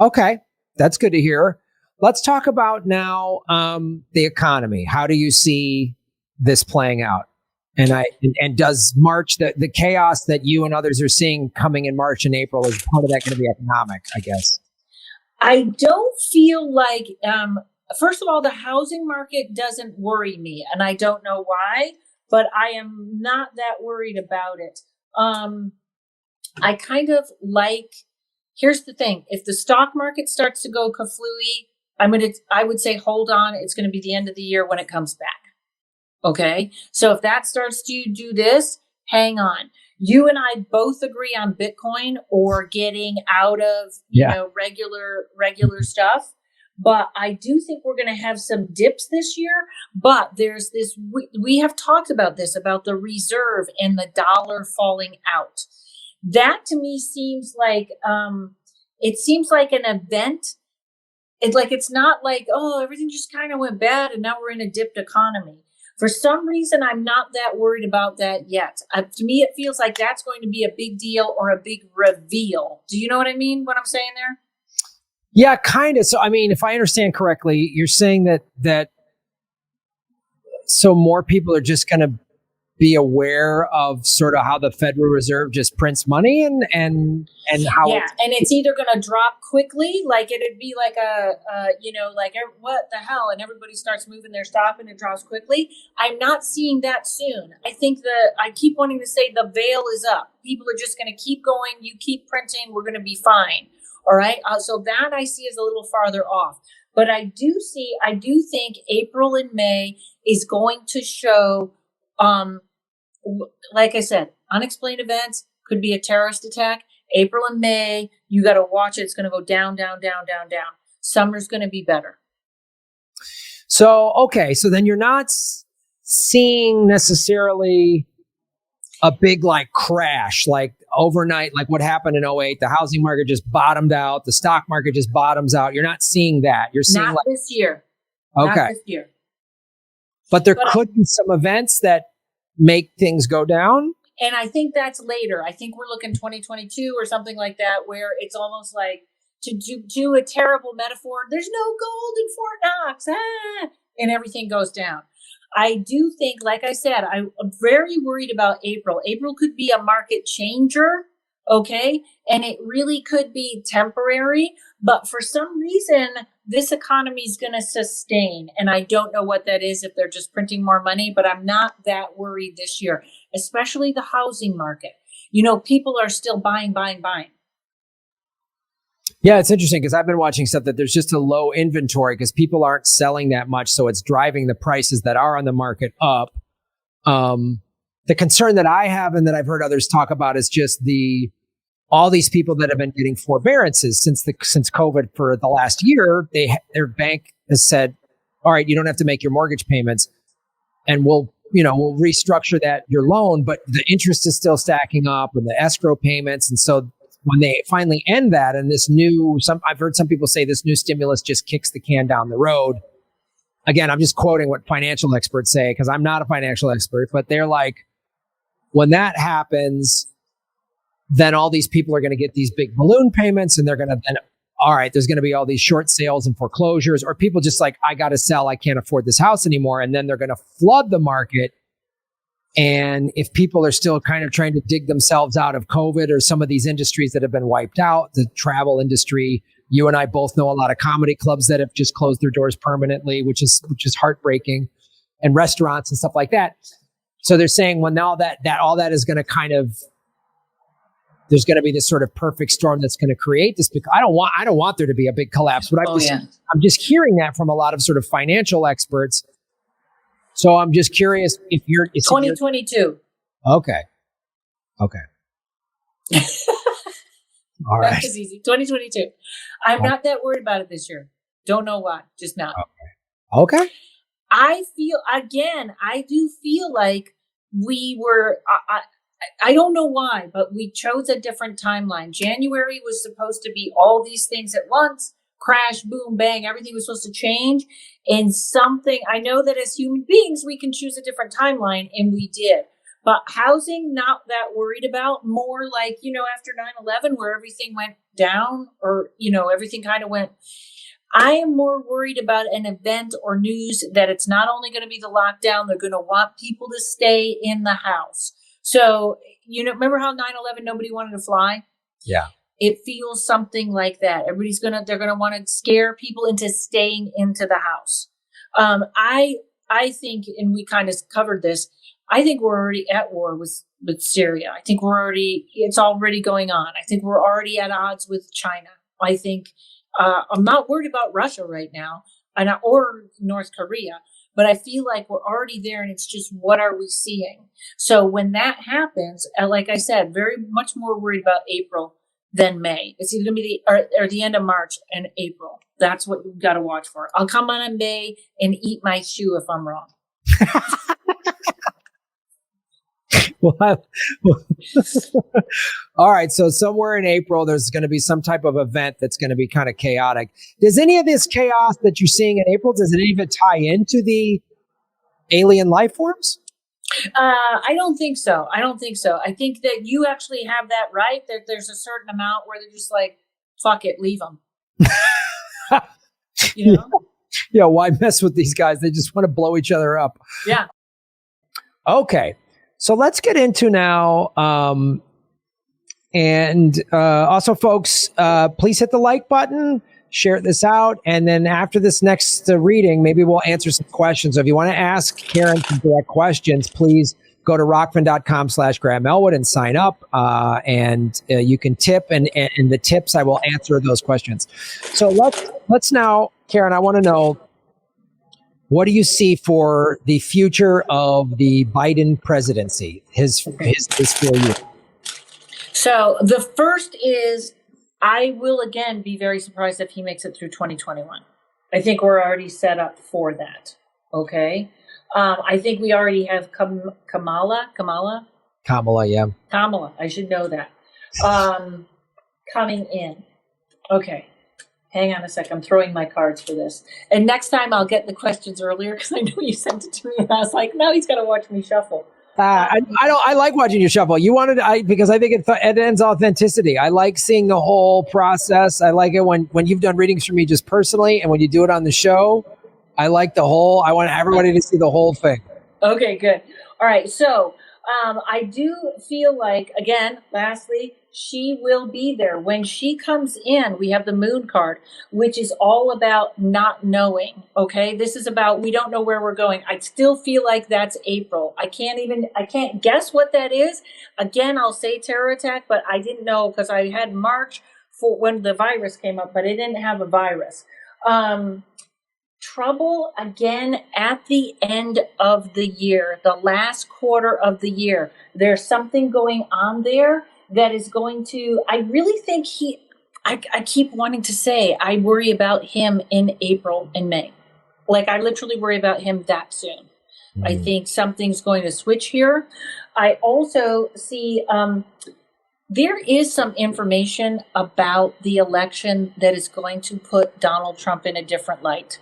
Okay, that's good to hear. Let's talk about now the economy. How do you see this playing out? And does March, the chaos that you and others are seeing coming in March and April, is part of that going to be economic, I guess? I don't feel like, first of all, the housing market doesn't worry me, and I don't know why, but I am not that worried about it. I kind of here's the thing. If the stock market starts to go kaflooey, I would say, hold on. It's going to be the end of the year when it comes back. Okay. So if that starts to do this, hang on. You and I both agree on Bitcoin or getting out of, regular stuff. But I do think we're going to have some dips this year. But there's this, we have talked about this, about the reserve and the dollar falling out. That to me seems like, it seems like an event. It's not like, oh, everything just kind of went bad and now we're in a dipped economy. For some reason, I'm not that worried about that yet. To me, it feels like that's going to be a big deal or a big reveal. Do you know what I mean? What I'm saying there? Yeah, kind of. So, I mean, if I understand correctly, you're saying that so more people are just going to be aware of sort of how the Federal Reserve just prints money and how. Yeah, and it's either going to drop quickly, like it'd be like what the hell, and everybody starts moving their stuff and it drops quickly. I'm not seeing that soon. I think I keep wanting to say the veil is up. People are just going to keep going. You keep printing, we're going to be fine. All right. So that I see is a little farther off. But I do think April and May is going to show, like I said, unexplained events, could be a terrorist attack. April and May, you got to watch it. It's going to go down, down, down, down, down. Summer's going to be better. So, okay. So then you're not seeing necessarily a big crash, like overnight, like what happened in 2008. The housing market just bottomed out. The stock market just bottoms out. You're not seeing that. You're seeing not this year. Okay. Not this year. But there could be some events that make things go down. And I think that's later. I think we're looking 2022 or something like that, where it's almost like, to do a terrible metaphor, there's no gold in Fort Knox, and everything goes down. I do think, like I said, I'm very worried about April. April could be a market changer, okay? And it really could be temporary. But for some reason, this economy is going to sustain. And I don't know what that is, if they're just printing more money. But I'm not that worried this year, especially the housing market. People are still buying. Yeah, it's interesting because I've been watching stuff that there's just a low inventory because people aren't selling that much. So it's driving the prices that are on the market up. The concern that I have and that I've heard others talk about is just all these people that have been getting forbearances since COVID for the last year. Their bank has said, all right, you don't have to make your mortgage payments, and we'll restructure your loan, but the interest is still stacking up and the escrow payments. And so when they finally end that, and I've heard some people say this new stimulus just kicks the can down the road. Again, I'm just quoting what financial experts say, because I'm not a financial expert, but they're like, when that happens, then all these people are going to get these big balloon payments, and they're going to then, all right, there's going to be all these short sales and foreclosures, or people just like, I got to sell, I can't afford this house anymore. And then they're going to flood the market. And if people are still kind of trying to dig themselves out of COVID or some of these industries that have been wiped out, the travel industry, you and I both know a lot of comedy clubs that have just closed their doors permanently, which is heartbreaking, and restaurants and stuff like that. So they're saying, well, now that all that is going to kind of, there's going to be this sort of perfect storm that's going to create this. I don't want there to be a big collapse, but I'm just hearing that from a lot of sort of financial experts. So I'm just curious if you're 2022. Okay. All right. That was easy. 2022. I'm not that worried about it this year. Don't know why. Just not. Okay. I do feel like we were, I don't know why, but we chose a different timeline. January was supposed to be all these things at once. Crash, boom, bang. Everything was supposed to change. And I know that as human beings, we can choose a different timeline, and we did. But housing, not that worried about. More like, after 9/11, where everything went down, or, everything kind of went. I am more worried about an event or news that it's not only going to be the lockdown, they're going to want people to stay in the house. So, remember how 9/11, nobody wanted to fly? Yeah. It feels something like that. They're going to want to scare people into staying into the house. I think, and we kind of covered this, I think we're already at war with Syria. I think it's already going on. I think we're already at odds with China. I think, I'm not worried about Russia right now, or North Korea, but I feel like we're already there, and it's just, what are we seeing? So when that happens, like I said, very much more worried about April than May. It's either going to be the end of March and April. That's what you've got to watch for. I'll come on in May and eat my shoe if I'm wrong. All right. So somewhere in April, there's going to be some type of event that's going to be kind of chaotic. Does any of this chaos that you're seeing in April, does it even tie into the alien life forms? I don't think so. I think that you actually have that right. That there's a certain amount where they're just like, fuck it, leave them. Yeah. Why mess with these guys? They just want to blow each other up. Yeah. Okay. So let's get into now. Also, folks, please hit the like button, share this out. And then after this next reading, maybe we'll answer some questions. So if you want to ask Karen some direct questions, please go to rockfin.com/Graham Elwood and sign up. And you can tip, and the tips, I will answer those questions. So let's now, Karen, I want to know, what do you see for the future of the Biden presidency, his 4 years? So the first is, I will again be very surprised if he makes it through 2021. I think we're already set up for that. Okay. I think we already have Kamala, yeah. Kamala, I should know that. Coming in. Okay. Hang on a sec. I'm throwing my cards for this. And next time I'll get the questions earlier, because I know you sent it to me, and I was like, now he's got to watch me shuffle. I like watching you shuffle. Because I think it ends authenticity. I like seeing the whole process. I like it when you've done readings for me just personally, and when you do it on the show. I want everybody to see the whole thing. Okay, good. All right. So I do feel like, again, lastly, she will be there. When she comes in, we have the moon card, which is all about not knowing. Okay. This is about, we don't know where we're going. I still feel like that's April. I can't guess what that is. Again, I'll say terror attack, but I didn't know, because I had March for when the virus came up, but it didn't have a virus. Trouble again at the end of the year, the last quarter of the year. There's something going on there that is going to, I really think I keep wanting to say, I worry about him in April and May. Like, I literally worry about him that soon. I think something's going to switch here. I also see there is some information about the election that is going to put Donald Trump in a different light.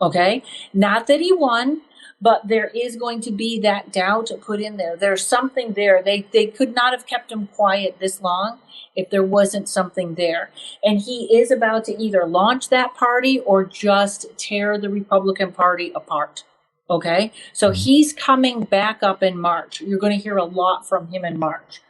Okay? Not that he won, but there is going to be that doubt put in there. There's something there. They could not have kept him quiet this long if there wasn't something there. And he is about to either launch that party or just tear the Republican Party apart. Okay? So he's coming back up in March. You're going to hear a lot from him in March.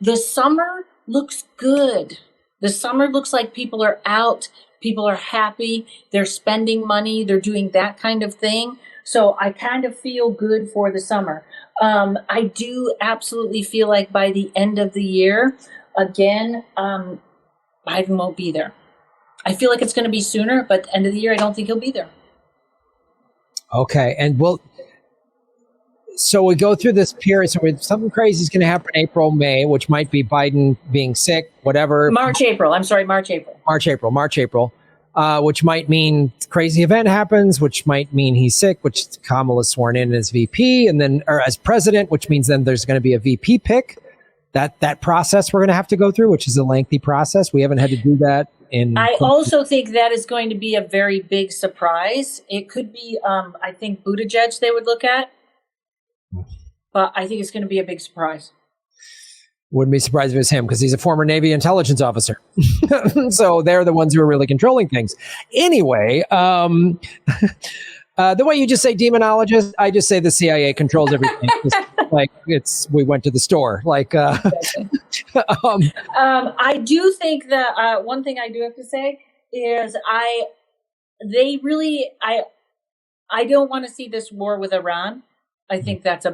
The summer looks good. The summer looks like people are out. People are happy. They're spending money. They're doing that kind of thing. So I kind of feel good for the summer. I do absolutely feel like by the end of the year, again, Biden won't be there. I feel like it's going to be sooner, but at the end of the year, I don't think he'll be there. Okay. And so we go through this period. So something crazy is going to happen in April, May, which might be Biden being sick, whatever. March, April, which might mean crazy event happens, which might mean he's sick, which Kamala's sworn in as VP and then, or as president, which means then there's going to be a VP pick. That process we're going to have to go through, which is a lengthy process. We haven't had to do that I also think that is going to be a very big surprise. It could be, I think Buttigieg they would look at, but I think it's going to be a big surprise. Wouldn't be surprised if it was him because he's a former Navy intelligence officer. So they're the ones who are really controlling things. Anyway, the way you just say demonologist, I just say the CIA controls everything. Like we went to the store. Like, I do think that one thing I do have to say is I don't want to see this war with Iran. I think that's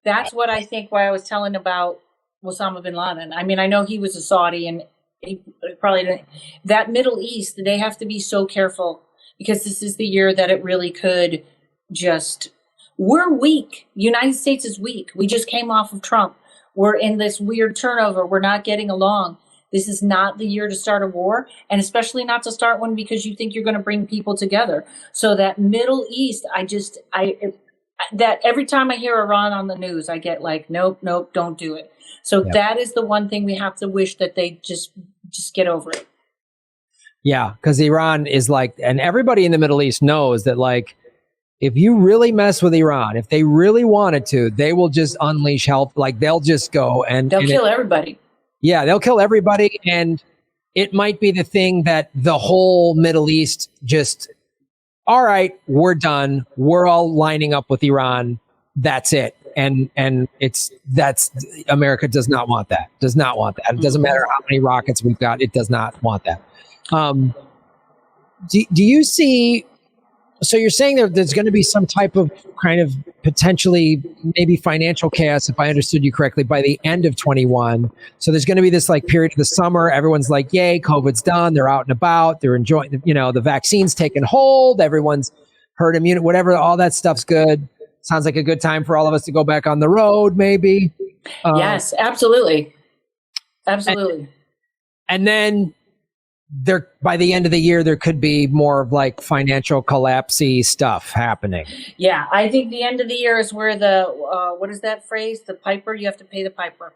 that's what I think why I was telling about Osama bin Laden. I mean, I know he was a Saudi and he probably didn't. That Middle East, they have to be so careful because this is the year that it really could just, we're weak. United States is weak. We just came off of Trump. We're in this weird turnover. We're not getting along. This is not the year to start a war, and especially not to start one because you think you're going to bring people together. So that Middle East, that every time I hear Iran on the news, I get like, nope, don't do it. So that is the one thing we have to wish that they just get over it. Yeah, because Iran is like, and everybody in the Middle East knows that like, if you really mess with Iran, if they really wanted to, they will just unleash hell. Like they'll just go and they'll kill everybody. Yeah, they'll kill everybody. And it might be the thing that the whole Middle East just, all right, we're done. We're all lining up with Iran. That's it. And that's America does not want that. Does not want that. It doesn't matter how many rockets we've got. It does not want that. Do you see? So you're saying there's going to be some type of kind of potentially maybe financial chaos, if I understood you correctly, by the end of 21. So there's going to be this like period of the summer. Everyone's like, yay, COVID's done. They're out and about. They're enjoying, the vaccine's taken hold. Everyone's herd immunity, whatever. All that stuff's good. Sounds like a good time for all of us to go back on the road, maybe. Yes, absolutely. Absolutely. And then by the end of the year, there could be more of like financial collapse-y stuff happening. Yeah, I think the end of the year is where the, what is that phrase? The piper, you have to pay the piper.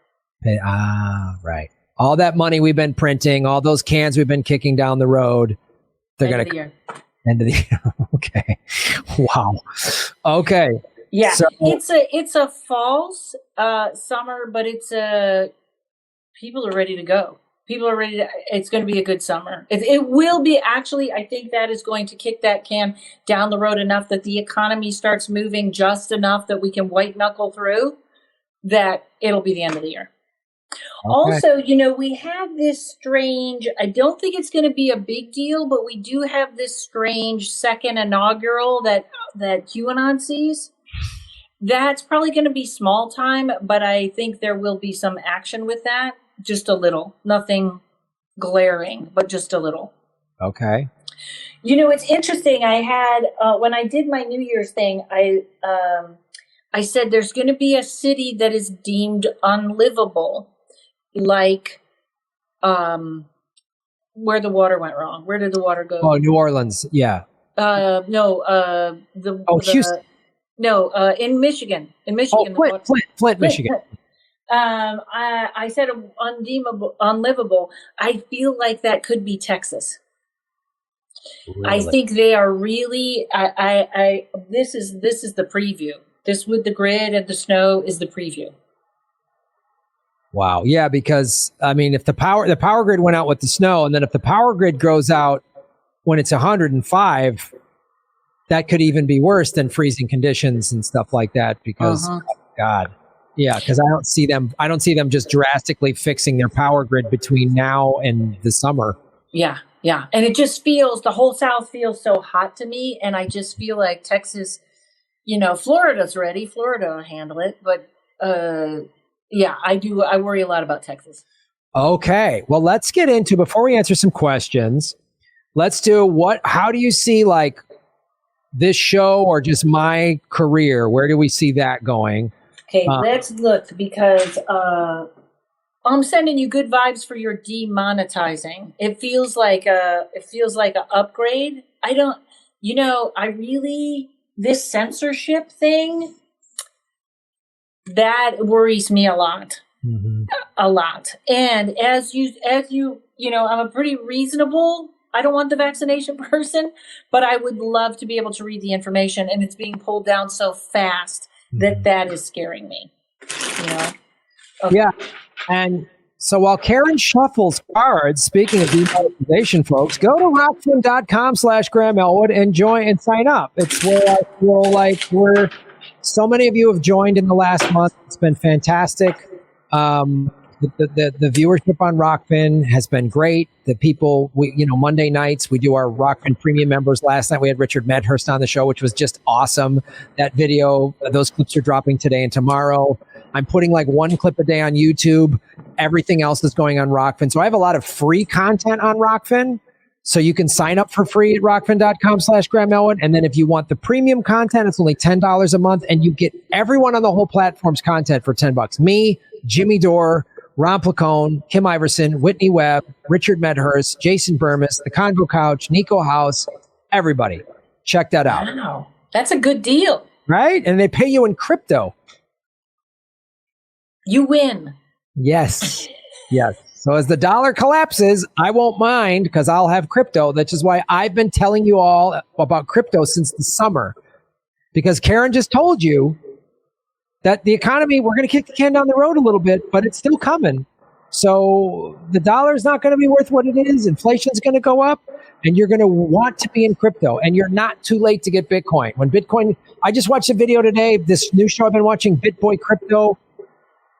Right. All that money we've been printing, all those cans we've been kicking down the road, they're going to end of the year. Okay. Wow. Okay. Yeah, so, it's a false summer, but people are ready to go. People are ready to, it's going to be a good summer. It will be actually, I think that is going to kick that can down the road enough that the economy starts moving just enough that we can white knuckle through, that it'll be the end of the year. Okay. Also, we have this strange, I don't think it's going to be a big deal, but we do have this strange second inaugural that QAnon sees. That's probably going to be small time, but I think there will be some action with that. Just a little, nothing glaring, but just a little. Okay. It's interesting. I had, when I did my New Year's thing, I said there's going to be a city that is deemed unlivable. Like, where the water went wrong. Where did the water go? Oh, New Orleans. Yeah. No. Houston. No, in Michigan. In Michigan. Oh, Flint, Michigan. I said unlivable. I feel like that could be Texas. Really? I think they are really. This is the preview. This with the grid and the snow is the preview. Wow. Yeah, because I mean, if the power grid went out with the snow, and then if the power grid goes out when it's 105, that could even be worse than freezing conditions and stuff like that. Because God, yeah, because I don't see them just drastically fixing their power grid between now and the summer. Yeah, and it just feels, the whole South feels so hot to me, and I just feel like Texas, Florida's ready. Florida will handle it, but yeah, I do. I worry a lot about Texas. Okay, well, let's get into, before we answer some questions, let's do how do you see like this show or just my career? Where do we see that going? Okay, let's look, because I'm sending you good vibes for your demonetizing. It feels like a upgrade. This censorship thing, that worries me a lot. Mm-hmm. A lot. And as you, I'm a pretty reasonable, I don't want the vaccination person, but I would love to be able to read the information, and it's being pulled down so fast that is scaring me. Okay. Yeah. And so while Karen shuffles cards, speaking of demonetization, folks, go to rockfin.com/Graham Elwood and join and sign up. It's where I feel like so many of you have joined in the last month. It's been fantastic. The viewership on Rockfin has been great. The people, Monday nights, we do our Rockfin premium members. Last night we had Richard Medhurst on the show, which was just awesome. That video, those clips are dropping today and tomorrow. I'm putting like one clip a day on YouTube. Everything else is going on Rockfin. So I have a lot of free content on Rockfin. So you can sign up for free at rockfin.com/Graham Elwood. And then if you want the premium content, it's only $10 a month. And you get everyone on the whole platform's content for $10. Me, Jimmy Dore, Ron Placone, Kim Iverson, Whitney Webb, Richard Medhurst, Jason Burmis, The Convo Couch, Nico House, everybody. Check that out. Wow. That's a good deal. Right? And they pay you in crypto. You win. Yes. Yes. So as the dollar collapses, I won't mind because I'll have crypto. That's just why I've been telling you all about crypto since the summer. Because Karen just told you that the economy, we're going to kick the can down the road a little bit, but it's still coming. So the dollar is not going to be worth what it is. Inflation's going to go up, and you're going to want to be in crypto. And you're not too late to get Bitcoin. I just watched a video today, this new show I've been watching, BitBoy Crypto.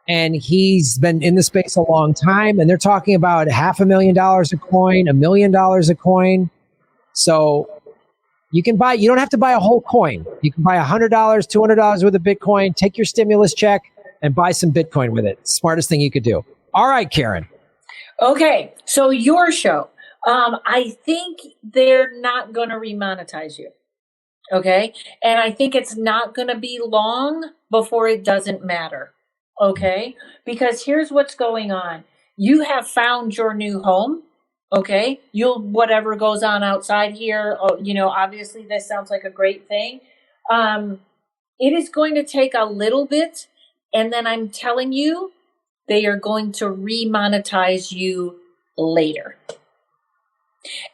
And he's been in the space a long time, and they're talking about $500,000 a coin, $1 million a coin. So you don't have to buy a whole coin. You can buy $100, $200 worth of Bitcoin, take your stimulus check and buy some Bitcoin with it. Smartest thing you could do. All right, Karen. Okay. So your show, I think they're not going to remonetize you. Okay. And I think it's not going to be long before it doesn't matter. Okay, because here's what's going on. You have found your new home. Okay, whatever goes on outside here, obviously this sounds like a great thing. It is going to take a little bit, and then I'm telling you, they are going to remonetize you later.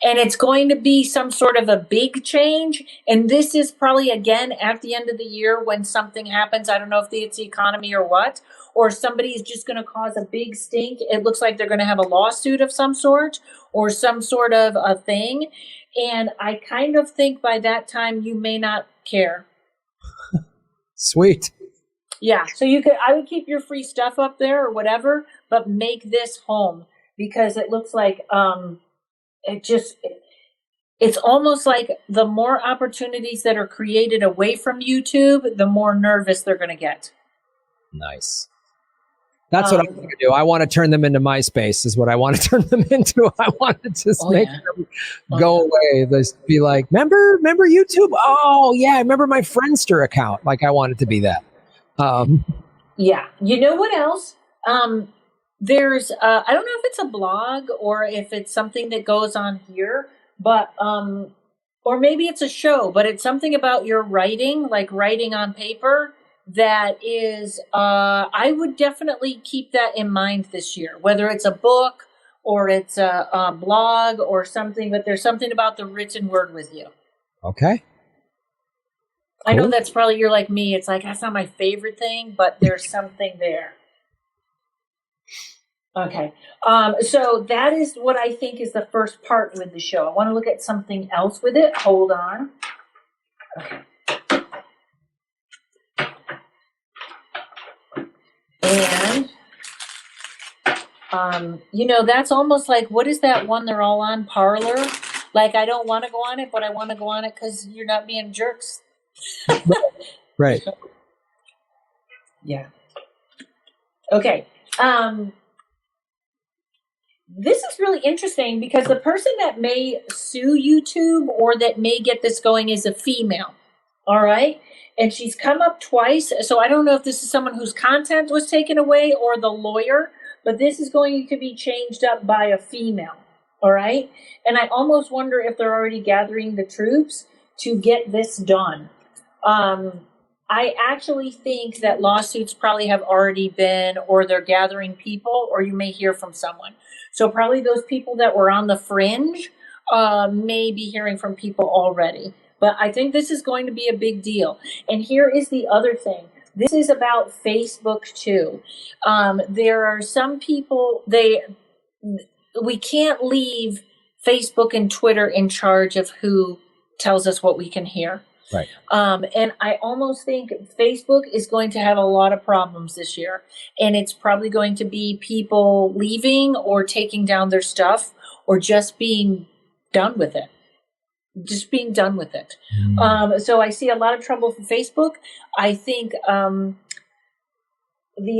And it's going to be some sort of a big change. And this is probably, again, at the end of the year when something happens. I don't know if it's the economy or what, or somebody is just going to cause a big stink. It looks like they're going to have a lawsuit of some sort or some sort of a thing. And I kind of think by that time you may not care. Sweet. Yeah. So I would keep your free stuff up there or whatever, but make this home, because it looks like, it's almost like the more opportunities that are created away from YouTube, the more nervous they're going to get. Nice. That's what I'm going to do. I want to turn them into MySpace is what I want to turn them into. I want to just make them go away. Just be like, remember YouTube? Oh, yeah. I remember my Friendster account. Like, I want it to be that. Yeah. You know what else? there's I don't know if it's a blog or if it's something that goes on here, but or maybe it's a show, but it's something about your writing, like writing on paper. That is, I would definitely keep that in mind this year, whether it's a book or it's a blog or something, but there's something about the written word with you. Okay. I know that's probably, you're like me. It's like, that's not my favorite thing, but there's something there. Okay. So that is what I think is the first part with the show. I want to look at something else with it. Hold on. Okay. And, that's almost like, what is that one they're all on? Parlor? Like, I don't want to go on it, but I want to go on it because you're not being jerks. Right. Yeah. Okay. This is really interesting because the person that may sue YouTube or that may get this going is a female. All right. And she's come up twice. So I don't know if this is someone whose content was taken away or the lawyer, but this is going to be changed up by a female. All right. And I almost wonder if they're already gathering the troops to get this done. I actually think that lawsuits probably have already been, or they're gathering people, or you may hear from someone. So probably those people that were on the fringe may be hearing from people already. But I think this is going to be a big deal. And here is the other thing. This is about Facebook too. There are some people, we can't leave Facebook and Twitter in charge of who tells us what we can hear. Right. And I almost think Facebook is going to have a lot of problems this year. And it's probably going to be people leaving or taking down their stuff or just being done with it. Just being done with it. So I see a lot of trouble for Facebook. I think the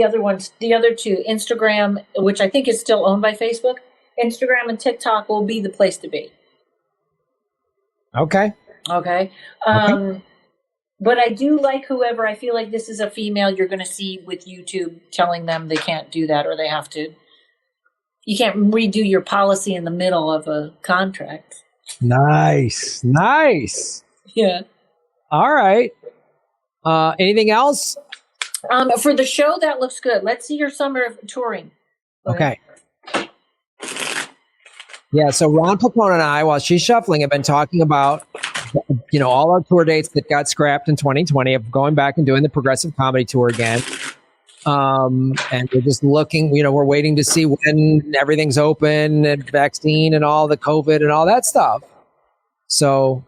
other two, Instagram, which I think is still owned by Facebook, Instagram and TikTok will be the place to be. Okay. Okay. But I do like whoever, I feel like this is a female you're going to see with YouTube telling them they can't do that or they have to. You can't redo your policy in the middle of a contract. Nice. Yeah. All right. Anything else? For the show, that looks good. Let's see your summer of touring. Okay. Yeah, so Ron Plapone and I, while she's shuffling, have been talking about, all our tour dates that got scrapped in 2020 of going back and doing the Progressive Comedy Tour again. And we're just looking, we're waiting to see when everything's open and vaccine and all the COVID and all that stuff. So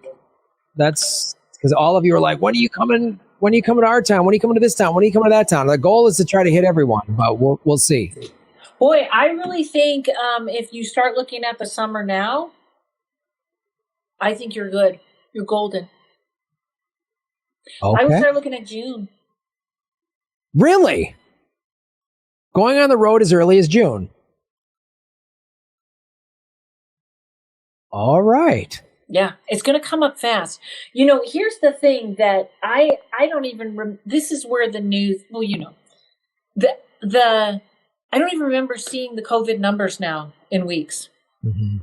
that's because all of you are like, when are you coming to our town? When are you coming to this town? When are you coming to that town? The goal is to try to hit everyone, but we'll see. Boy, I really think if you start looking at the summer now, I think you're good. You're golden. Okay. I would start looking at June. Really? Going on the road as early as June? All right. Yeah, it's going to come up fast. Here's the thing that I don't even, this is where the news, I don't even remember seeing the COVID numbers now in weeks. Mm-hmm.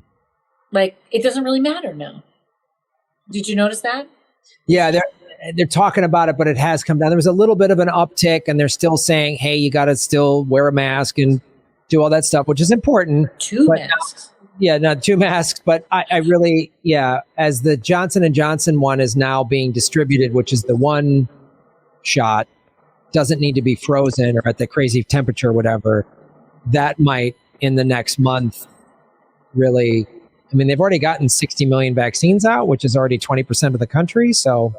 Like, it doesn't really matter now. Did you notice that? Yeah, they're talking about it, but it has come down. There was a little bit of an uptick, and they're still saying, hey, you got to still wear a mask and do all that stuff, which is important. Two masks. Not 2 masks, but I really, as the Johnson & Johnson one is now being distributed, which is the one shot, doesn't need to be frozen or at the crazy temperature or whatever, that might, in the next month, really, they've already gotten 60 million vaccines out, which is already 20% of the country, so.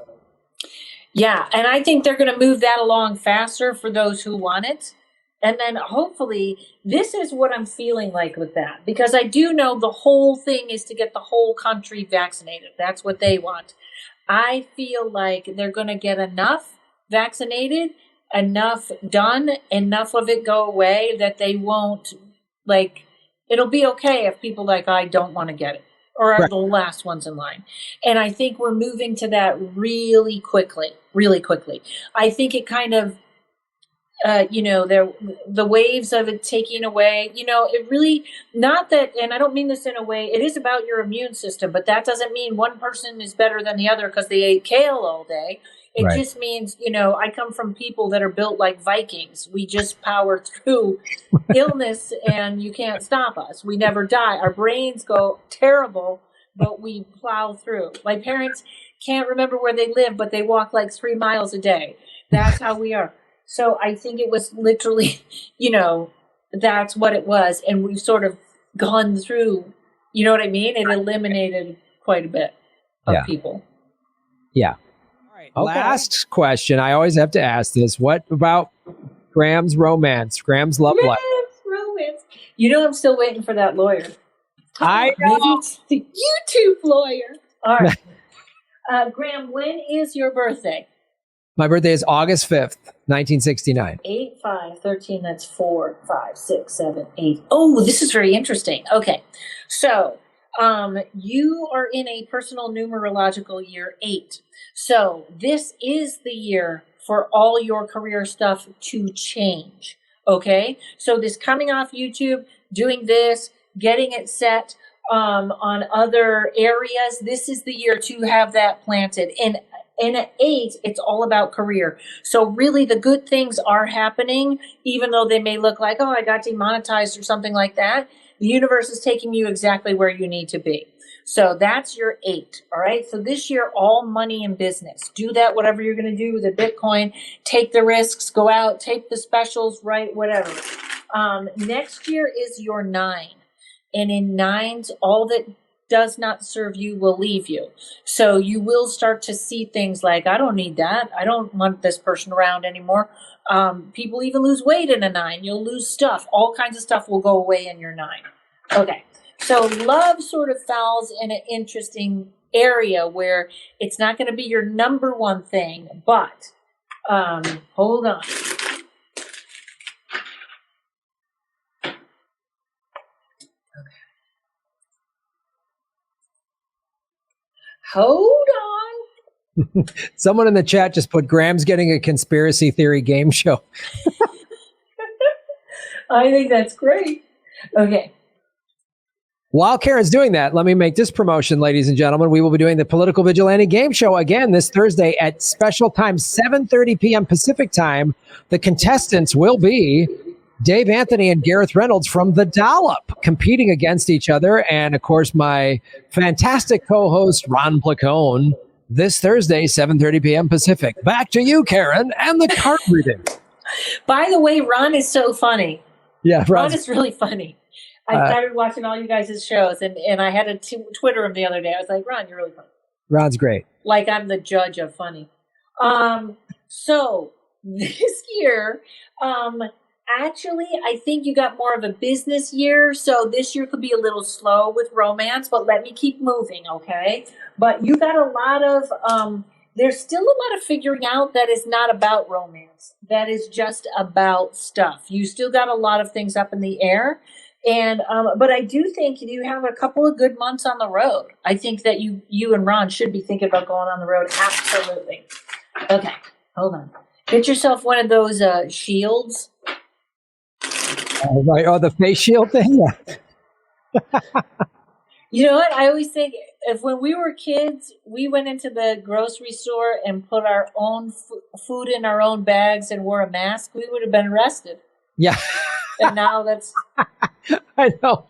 Yeah, and I think they're going to move that along faster for those who want it. And then hopefully, this is what I'm feeling like with that, because I do know the whole thing is to get the whole country vaccinated. That's what they want. I feel like they're going to get enough vaccinated, enough done, enough of it go away that they won't, it'll be okay if people I don't want to get it or are the last ones in line. And I think we're moving to that really quickly. I think it kind of, the waves of it taking away, it really, not that, and I don't mean this in a way, it is about your immune system, but that doesn't mean one person is better than the other because they ate kale all day. It Right. just means, I come from people that are built like Vikings. We just power through illness and you can't stop us. We never die. Our brains go terrible, but we plow through. My parents can't remember where they live, but they walk like 3 miles a day. That's how we are. So I think it was literally, that's what it was. And we've sort of gone through, you know what I mean? It eliminated quite a bit of people. Yeah. All right. Okay. Last question. I always have to ask this. What about Graham's romance? Graham's love life? Romance. I'm still waiting for that lawyer. I know. Maybe it's the YouTube lawyer. All right. Graham, when is your birthday? My birthday is August 5th, 1969. 8, 5, 13, that's 4, 5, 6, 7, 8. Oh, this is very interesting. Okay. So you are in a personal numerological year 8. So this is the year for all your career stuff to change. Okay. So this coming off YouTube, doing this, getting it set on other areas, this is the year to have that planted. And at 8, it's all about career. So really the good things are happening, even though they may look like, I got demonetized or something like that. The universe is taking you exactly where you need to be. So that's your 8. All right. So this year, all money and business. Do that, whatever you're going to do with the Bitcoin. Take the risks, go out, take the specials, right? Whatever. Next year is your 9. And in 9s, all that does not serve you will leave you. So you will start to see things like, I don't need that. I don't want this person around anymore. People even lose weight in a 9. You'll lose stuff. All kinds of stuff will go away in your 9. Okay. So love sort of falls in an interesting area where it's not going to be your number one thing, but hold on. Hold on. Someone in the chat just put Graham's getting a conspiracy theory game show. I think that's great. Okay. While Karen's doing that, let me make this promotion, ladies and gentlemen. We will be doing the Political Vigilante Game Show again this Thursday at special time, 7:30 p.m. Pacific time. The contestants will be Dave Anthony and Gareth Reynolds from The Dollop competing against each other. And of course, my fantastic co-host, Ron Placone, this Thursday, 7:30 p.m. Pacific. Back to you, Karen, and the card reading. By the way, Ron is so funny. Yeah, Ron is really funny. I started watching all you guys' shows, and I had to Twitter him the other day. I was like, Ron, you're really funny. Ron's great. Like I'm the judge of funny. So this year, actually, I think you got more of a business year. So this year could be a little slow with romance, but let me keep moving, okay? But you got a lot of, there's still a lot of figuring out that is not about romance. That is just about stuff. You still got a lot of things up in the air. And, but I do think you have a couple of good months on the road. I think that you and Ron should be thinking about going on the road. Absolutely. Okay. Hold on. Get yourself one of those, shields. Right. Oh, the face shield thing? Yeah. You know what? I always think if when we were kids, we went into the grocery store and put our own food in our own bags and wore a mask, we would have been arrested. Yeah. And now that's... I know.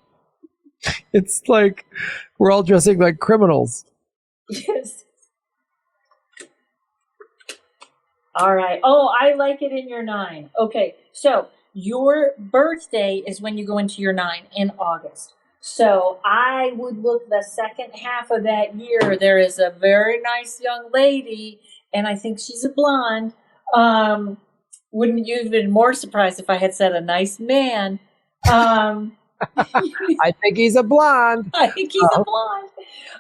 It's like we're all dressing like criminals. Yes. All right. Oh, I like it in your 9. Okay. So your birthday is when you go into your 9 in August. So I would look the second half of that year. There is a very nice young lady, and I think she's a blonde. Wouldn't you have been more surprised if I had said a nice man? I think he's a blonde. I think he's a blonde.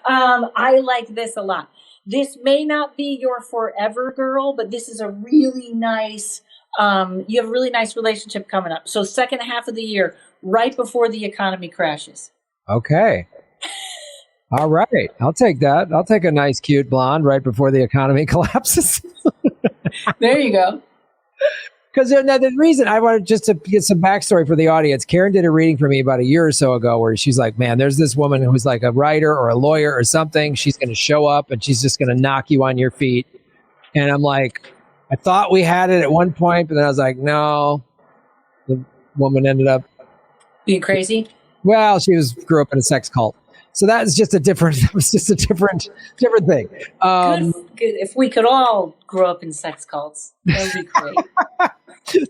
I like this a lot. This may not be your forever girl, but this is a really nice, you have a really nice relationship coming up. So second half of the year, right before the economy crashes. Okay. All right. I'll take that. I'll take a nice, cute blonde right before the economy collapses. There you go. Because the reason I wanted just to get some backstory for the audience, Karen did a reading for me about a year or so ago where she's like, man, there's this woman who's like a writer or a lawyer or something. She's going to show up and she's just going to knock you on your feet. And I'm like, I thought we had it at one point, but then I was like, no. The woman ended up being crazy. Well, she grew up in a sex cult. So that was just a different thing. Good. If we could all grow up in sex cults, that would be great.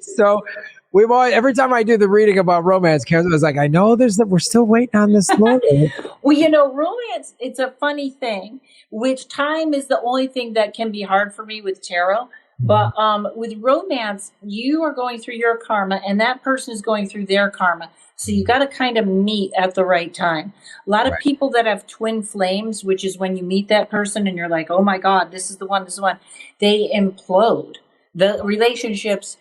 So every time I do the reading about romance, Karen was like, I know we're still waiting on this love. Well, romance, it's a funny thing, which time is the only thing that can be hard for me with tarot. But with romance, you are going through your karma and that person is going through their karma. So you got to kind of meet at the right time. A lot of people that have twin flames, which is when you meet that person and you're like, oh my God, this is the one, they implode. The relationships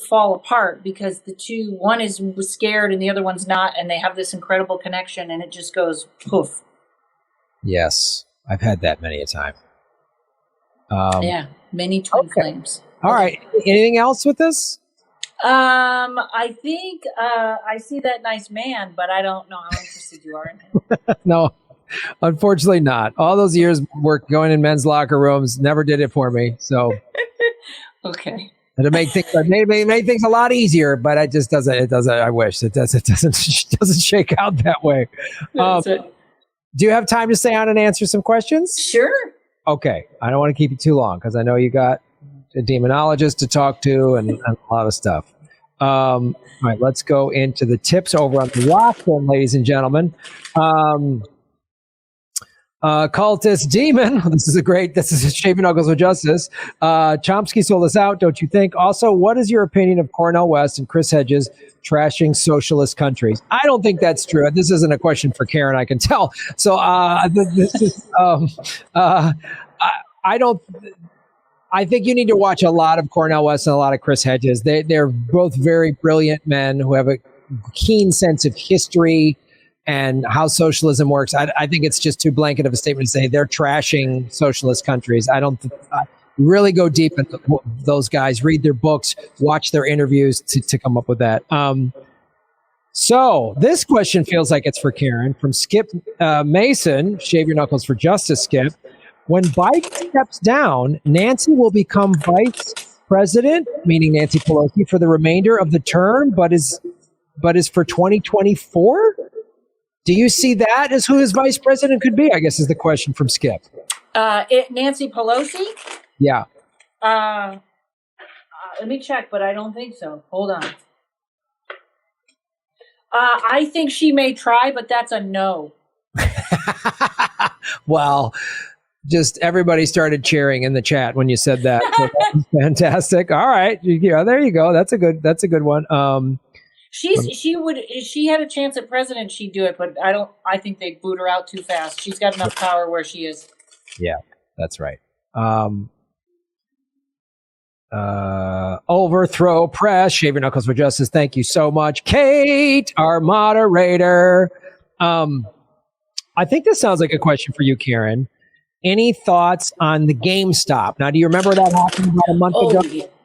fall apart because one is scared and the other one's not, and they have this incredible connection and it just goes poof. Yes, I've had that many a time. Many twin flames. All right. Anything else with this? I think I see that nice man, but I don't know how interested you are in him. No, unfortunately not. All those years work going in men's locker rooms never did it for me. So okay. And it made things a lot easier, but it just doesn't. It doesn't. I wish it doesn't shake out that way. Do you have time to stay on and answer some questions? Sure. Okay. I don't want to keep you too long because I know you got a demonologist to talk to and a lot of stuff. All right, let's go into the tips over on the rock then, ladies and gentlemen. Cultist Demon. This is Shaving Knuckles with Justice. Chomsky sold us out, don't you think? Also, what is your opinion of Cornel West and Chris Hedges trashing socialist countries? I don't think that's true. This isn't a question for Karen, I can tell. So I think you need to watch a lot of Cornel West and a lot of Chris Hedges. They're both very brilliant men who have a keen sense of history and how socialism works. I think it's just too blanket of a statement to say they're trashing socialist countries. I don't really go deep into those guys, read their books, watch their interviews to come up with that. So this question feels like it's for Karen from Skip Mason. Shave your knuckles for justice, Skip. When Biden steps down, Nancy will become vice president, meaning Nancy Pelosi, for the remainder of the term, but is for 2024? Do you see that as who his vice president could be? I guess is the question from Skip. Nancy Pelosi? Yeah. Let me check, but I don't think so. Hold on. I think she may try, but that's a no. Well, just everybody started cheering in the chat when you said that. So that was fantastic. All right. Yeah, there you go. That's a good one. If she had a chance at president, she'd do it, but I think they'd boot her out too fast. She's got enough power where she is. Yeah, that's right. Overthrow Press, Shave Your Knuckles for Justice. Thank you so much. Kate, our moderator. I think this sounds like a question for you, Karen. Any thoughts on the GameStop? Now, do you remember that happened about a month ago?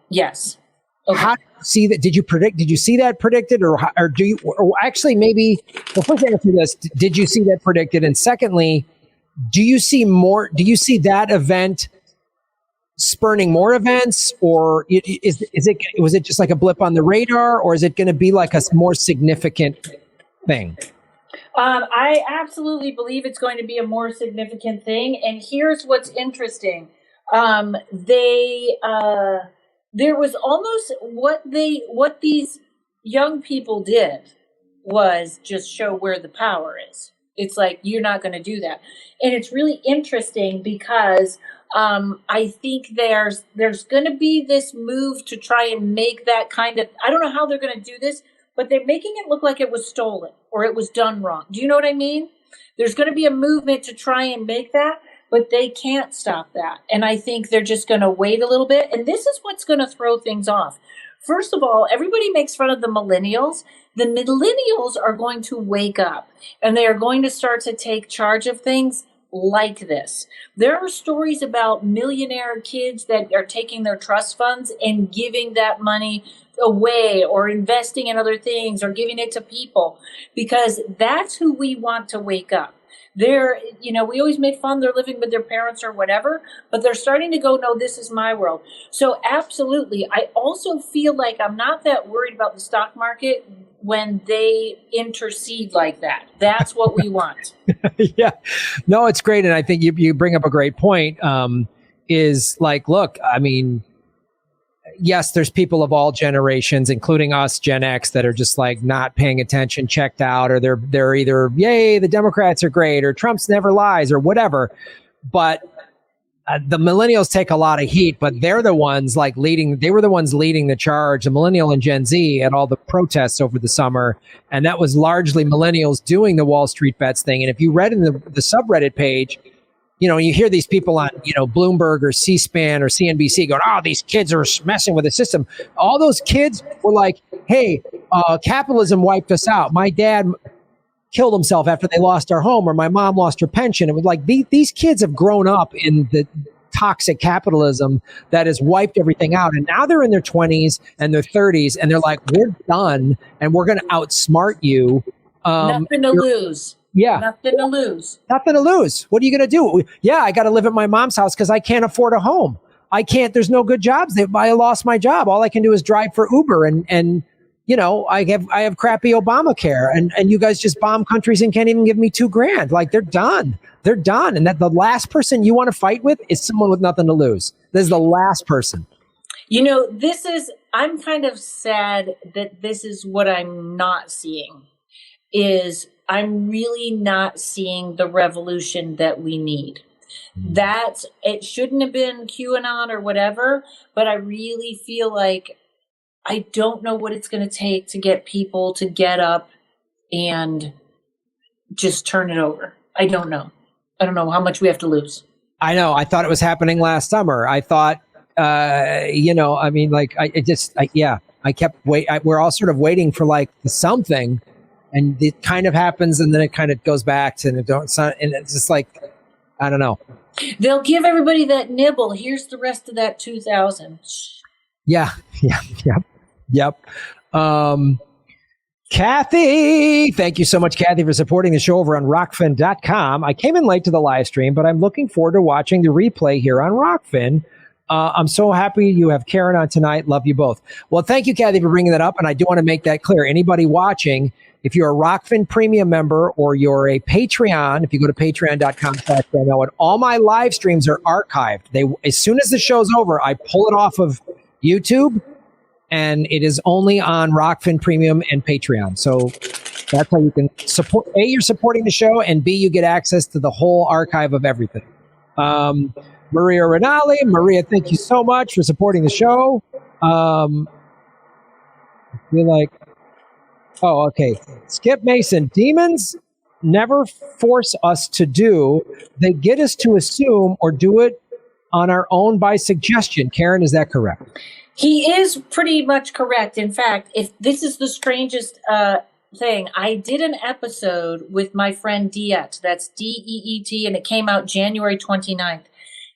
Yes. Okay. How did you see that? Did you see that predicted, or do you? Or actually, maybe before you answer this, did you see that predicted? And secondly, do you see that event spurning more events, or was it just like a blip on the radar, or is it going to be like a more significant thing? I absolutely believe it's going to be a more significant thing. And here's what's interesting. There was almost what these young people did was just show where the power is. It's like, you're not going to do that. And it's really interesting because I think there's going to be this move to try and make that kind of, I don't know how they're going to do this, but they're making it look like it was stolen or it was done wrong. Do you know what I mean? There's going to be a movement to try and make that, but they can't stop that. And I think they're just going to wait a little bit. And this is what's going to throw things off. First of all, everybody makes fun of the millennials. The millennials are going to wake up and they are going to start to take charge of things like this. There are stories about millionaire kids that are taking their trust funds and giving that money away or investing in other things or giving it to people, because that's who we want to wake up. They're, we always made fun they're living with their parents or whatever, but they're starting to go, no, this is my world. So absolutely. I also feel like I'm not that worried about the stock market when they intercede like that. That's what we want. Yeah, no, it's great. And I think you bring up a great point, is like, look, I mean, yes, there's people of all generations, including us, Gen X, that are just like not paying attention, checked out, or they're either, yay, the Democrats are great, or Trump's never lies, or whatever. But the millennials take a lot of heat, but they're the ones like leading. They were the ones leading the charge, the millennial and Gen Z, at all the protests over the summer, and that was largely millennials doing the Wall Street bets thing. And if you read in the subreddit page, you hear these people on, Bloomberg or C-SPAN or CNBC going, oh, these kids are messing with the system. All those kids were like, hey, capitalism wiped us out. My dad killed himself after they lost our home, or my mom lost her pension. It was like these kids have grown up in the toxic capitalism that has wiped everything out. And now they're in their 20s and their 30s, and they're like, we're done, and we're going to outsmart you. Nothing to lose. Yeah. Nothing to lose. Nothing to lose. What are you going to do? Yeah, I got to live at my mom's house because I can't afford a home. I can't. There's no good jobs. I lost my job. All I can do is drive for Uber, and I have crappy Obamacare, and you guys just bomb countries and can't even give me $2,000. Like, they're done. They're done. And that the last person you want to fight with is someone with nothing to lose. This is the last person. I'm kind of sad that this is what I'm not seeing. I'm really not seeing the revolution that we need. It shouldn't have been QAnon or whatever, but I really feel like I don't know what it's going to take to get people to get up and just turn it over. I don't know. I don't know how much we have to lose. I know. I thought it was happening last summer. I thought, I kept we're all sort of waiting for like something. And it kind of happens, and then it kind of goes back to, and it's just like, I don't know. They'll give everybody that nibble. Here's the rest of that 2,000. Yeah. Yep. Kathy, thank you so much, Kathy, for supporting the show over on Rockfin.com. I came in late to the live stream, but I'm looking forward to watching the replay here on Rockfin. I'm so happy you have Karen on tonight. Love you both. Well, thank you, Kathy, for bringing that up. And I do want to make that clear. Anybody watching, if you're a Rockfin Premium member or you're a Patreon, if you go to patreon.com/and all my live streams are archived. As soon as the show's over, I pull it off of YouTube, and it is only on Rockfin Premium and Patreon. So that's how you can support. A, you're supporting the show, and B, you get access to the whole archive of everything. Maria Rinaldi. Maria, thank you so much for supporting the show. I feel like, okay. Skip Mason, demons never force us to do. They get us to assume or do it on our own by suggestion. Karen, is that correct? He is pretty much correct. In fact, if this is the strangest thing, I did an episode with my friend Diet. That's Deet, and it came out January 29th.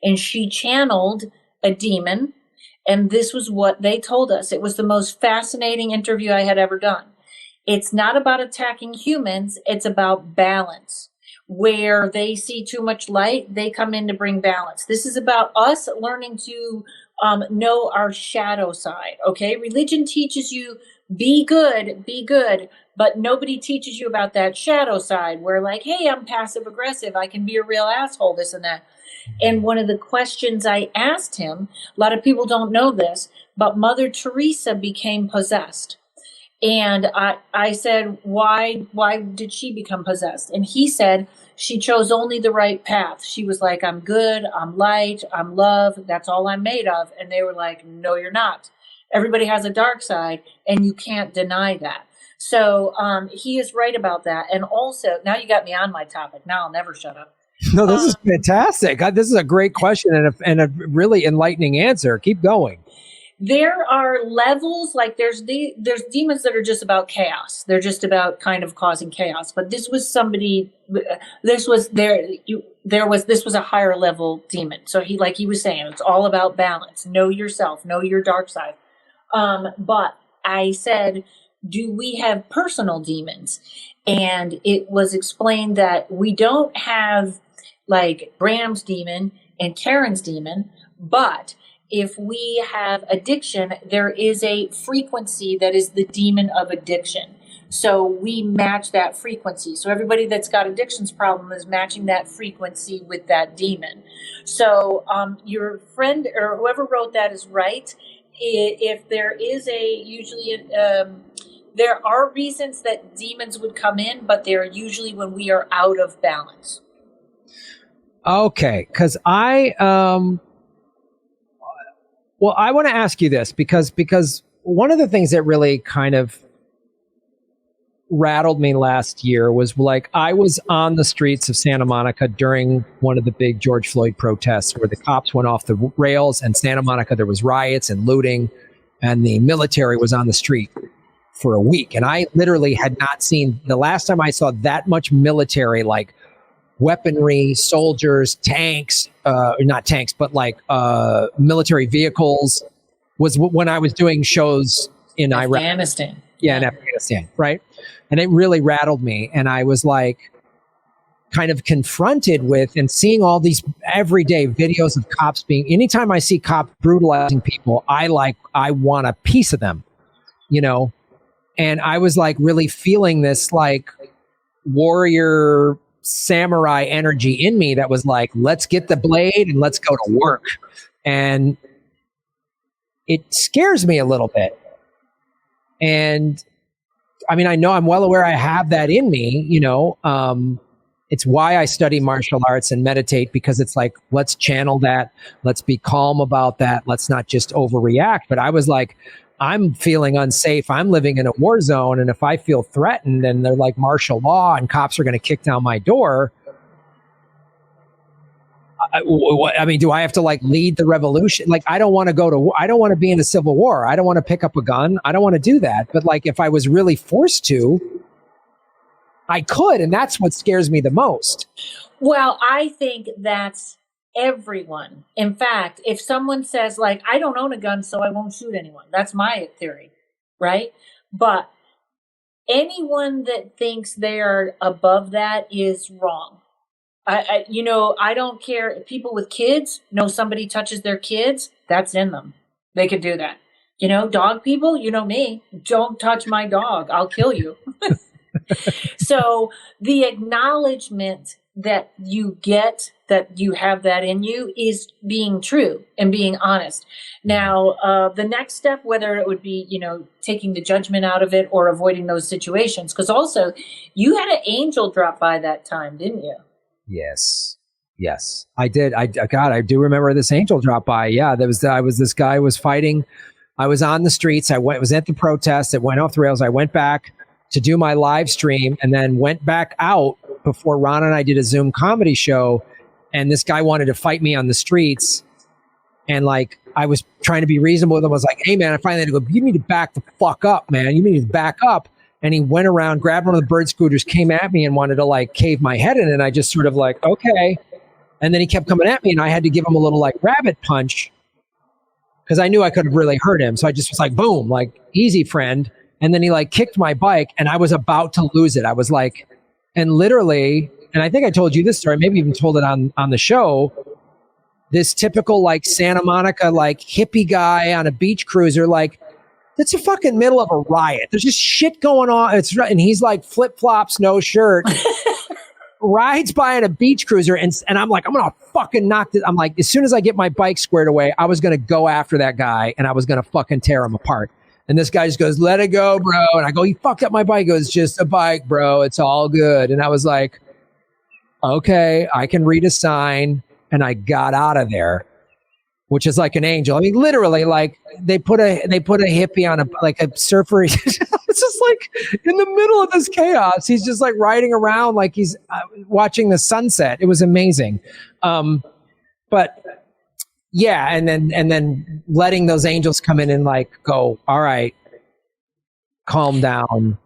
And she channeled a demon, and this was what they told us. It was the most fascinating interview I had ever done. It's not about attacking humans. It's about balance. Where they see too much light, they come in to bring balance. This is about us learning to know our shadow side, okay? Religion teaches you be good, but nobody teaches you about that shadow side where like, hey, I'm passive aggressive. I can be a real asshole, this and that. And one of the questions I asked him, a lot of people don't know this, but Mother Teresa became possessed. And I said, why did she become possessed? And he said, she chose only the right path. She was like, I'm good, I'm light, I'm love, that's all I'm made of. And they were like, no, you're not. Everybody has a dark side, and you can't deny that. So he is right about that. And also, now you got me on my topic. Now I'll never shut up. No, this is fantastic. This is a great question and a really enlightening answer. Keep going. there are levels, like there's demons that are just about chaos. They're just about kind of causing chaos. But this was somebody, this was a higher level demon. So he, like he was saying, it's all about balance. Know yourself, know your dark side. But I said, do we have personal demons? And it was explained that we don't have like Bram's demon and Karen's demon, but if we have addiction, there is a frequency that is the demon of addiction. So we match that frequency. So everybody that's got addictions problem is matching that frequency with that demon. So your friend or whoever wrote that is right. If there is there are reasons that demons would come in, but they're usually when we are out of balance. Okay, because I want to ask you this because one of the things that really kind of rattled me last year was like I was on the streets of Santa Monica during one of the big George Floyd protests where the cops went off the rails, and Santa Monica, there was riots and looting, and the military was on the street for a week. And I literally had not seen, the last time I saw that much military, like weaponry, soldiers, tanks, not tanks, but like military vehicles, was when I was doing shows in Iraq. Afghanistan. Yeah, in Afghanistan, right? And it really rattled me. And I was like kind of confronted with and seeing all these everyday videos of cops anytime I see cops brutalizing people, I want a piece of them, you know? And I was like really feeling this like warrior samurai energy in me that was like, let's get the blade and let's go to work. And it scares me a little bit. And I mean, I know I'm well aware I have that in me, you know. It's why I study martial arts and meditate, because it's like, let's channel that. Let's be calm about that. Let's not just overreact. But I was like, I'm feeling unsafe. I'm living in a war zone. And if I feel threatened and they're like martial law and cops are going to kick down my door, I mean, do I have to like lead the revolution? Like, I don't want to be in a civil war. I don't want to pick up a gun. I don't want to do that. But like, if I was really forced to, I could. And that's what scares me the most. Well, I think that's everyone. In fact, if someone says like, I don't own a gun, so I won't shoot anyone. That's my theory, right? But anyone that thinks they are above that is wrong. I don't care. People with kids know somebody touches their kids, that's in them. They could do that. You know, dog people, you know me, don't touch my dog. I'll kill you. So the acknowledgement that you get that you have that in you is being true and being honest. Now, the next step, whether it would be, you know, taking the judgment out of it or avoiding those situations, because also you had an angel drop by that time, didn't you? Yes, I did. I do remember this angel drop by. Yeah, this guy was fighting. I was on the streets. Was at the protest. It went off the rails. I went back to do my live stream and then went back out before Ron and I did a Zoom comedy show. And this guy wanted to fight me on the streets. And like, I was trying to be reasonable with him. I was like, hey man, I finally had to go, you need to back the fuck up, man. You need to back up. And he went around, grabbed one of the bird scooters, came at me and wanted to like cave my head in. And I just sort of like, okay. And then he kept coming at me and I had to give him a little like rabbit punch because I knew I could have really hurt him. So I just was like, boom, like easy friend. And then he like kicked my bike and I was about to lose it. I was like, and literally, and I think I told you this story, maybe even told it on the show, this typical like Santa Monica, like hippie guy on a beach cruiser, like, it's a fucking middle of a riot. There's just shit going on. And he's like flip-flops, no shirt, rides by in a beach cruiser. And I'm like, I'm going to fucking knock this. I'm like, as soon as I get my bike squared away, I was going to go after that guy and I was going to fucking tear him apart. And this guy just goes, let it go, bro. And I go, you fucked up my bike. He goes, just a bike, bro. It's all good. And I was like, okay, I can read a sign. And I got out of there, which is like an angel. I mean, literally, like they put a hippie on a surfer. It's just like in the middle of this chaos. He's just like riding around like he's watching the sunset. It was amazing. But Yeah, and then letting those angels come in and like go, all right, calm down.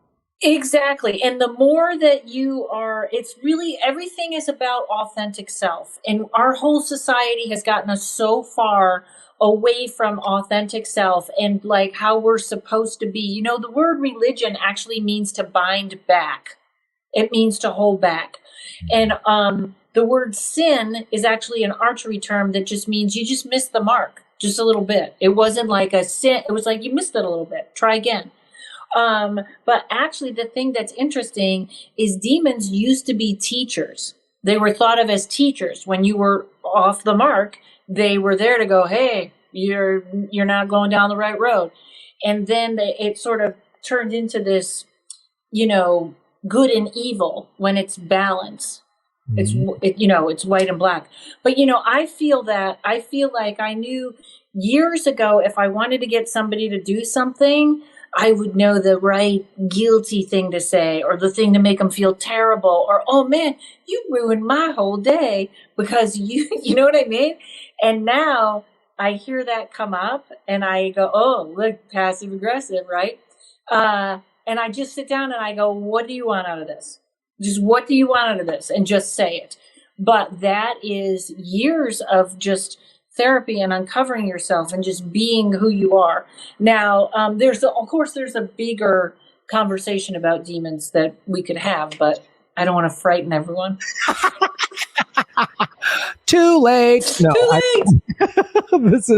Exactly. And the more that you are, it's really everything is about authentic self. And our whole society has gotten us so far away from authentic self and like how we're supposed to be. You know, the word religion actually means to bind back. It means to hold back. And the word sin is actually an archery term that just means you just missed the mark just a little bit. It wasn't like a sin. It was like you missed it a little bit. Try again. But actually the thing that's interesting is demons used to be teachers. They were thought of as teachers. When you were off the mark, they were there to go, hey, you're not going down the right road. And then it sort of turned into this, you know, good and evil when it's balance. It's white and black. But, you know, I feel like I knew years ago, if I wanted to get somebody to do something, I would know the right guilty thing to say or the thing to make them feel terrible or, oh man, you ruined my whole day because you know what I mean? And now I hear that come up and I go, oh, look, passive aggressive, right? And I just sit down and I go, what do you want out of this? Just what do you want out of this? And just say it. But that is years of just therapy and uncovering yourself and just being who you are. Now, there's a bigger conversation about demons that we could have, but I don't want to frighten everyone. Too late. No, Too late. This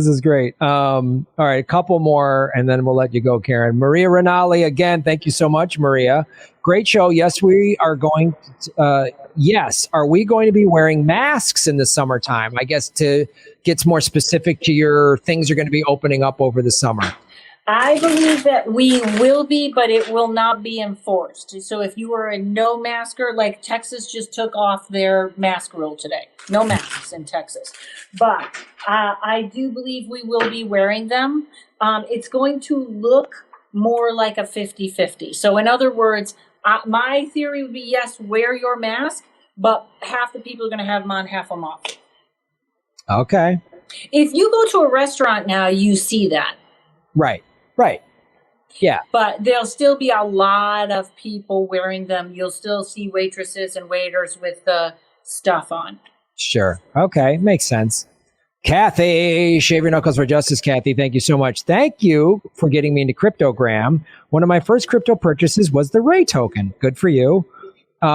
is great. All right, a couple more, and then we'll let you go, Karen. Maria Rinaldi, again, thank you so much, Maria. Great show. Yes, we are going to, yes. Are we going to be wearing masks in the summertime? I guess to get more specific to your things are going to be opening up over the summer. I believe that we will be, but it will not be enforced. So if you are a no masker, like Texas just took off their mask rule today. No masks in Texas. But I do believe we will be wearing them. It's going to look more like a 50-50. So in other words, my theory would be, yes, wear your mask, but half the people are going to have them on, half them off. Okay. If you go to a restaurant now, you see that. Right. Yeah. But there'll still be a lot of people wearing them. You'll still see waitresses and waiters with the stuff on. Sure. Okay. Makes sense. Kathy, Shave Your Knuckles for Justice. Kathy, thank you so much. Thank you for getting me into Cryptogram. One of my first crypto purchases was the Ray token. Good for you.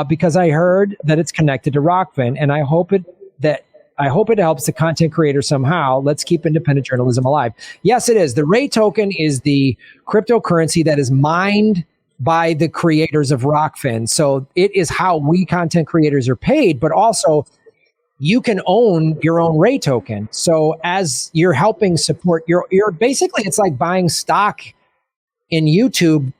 Because I heard that it's connected to Rockfin, and I hope it helps the content creator somehow. Let's keep independent journalism alive. Yes, it is. The Ray token is the cryptocurrency that is mined by the creators of Rockfin. So it is how we content creators are paid, but also you can own your own Ray token. So as you're helping support you're basically, it's like buying stock in YouTube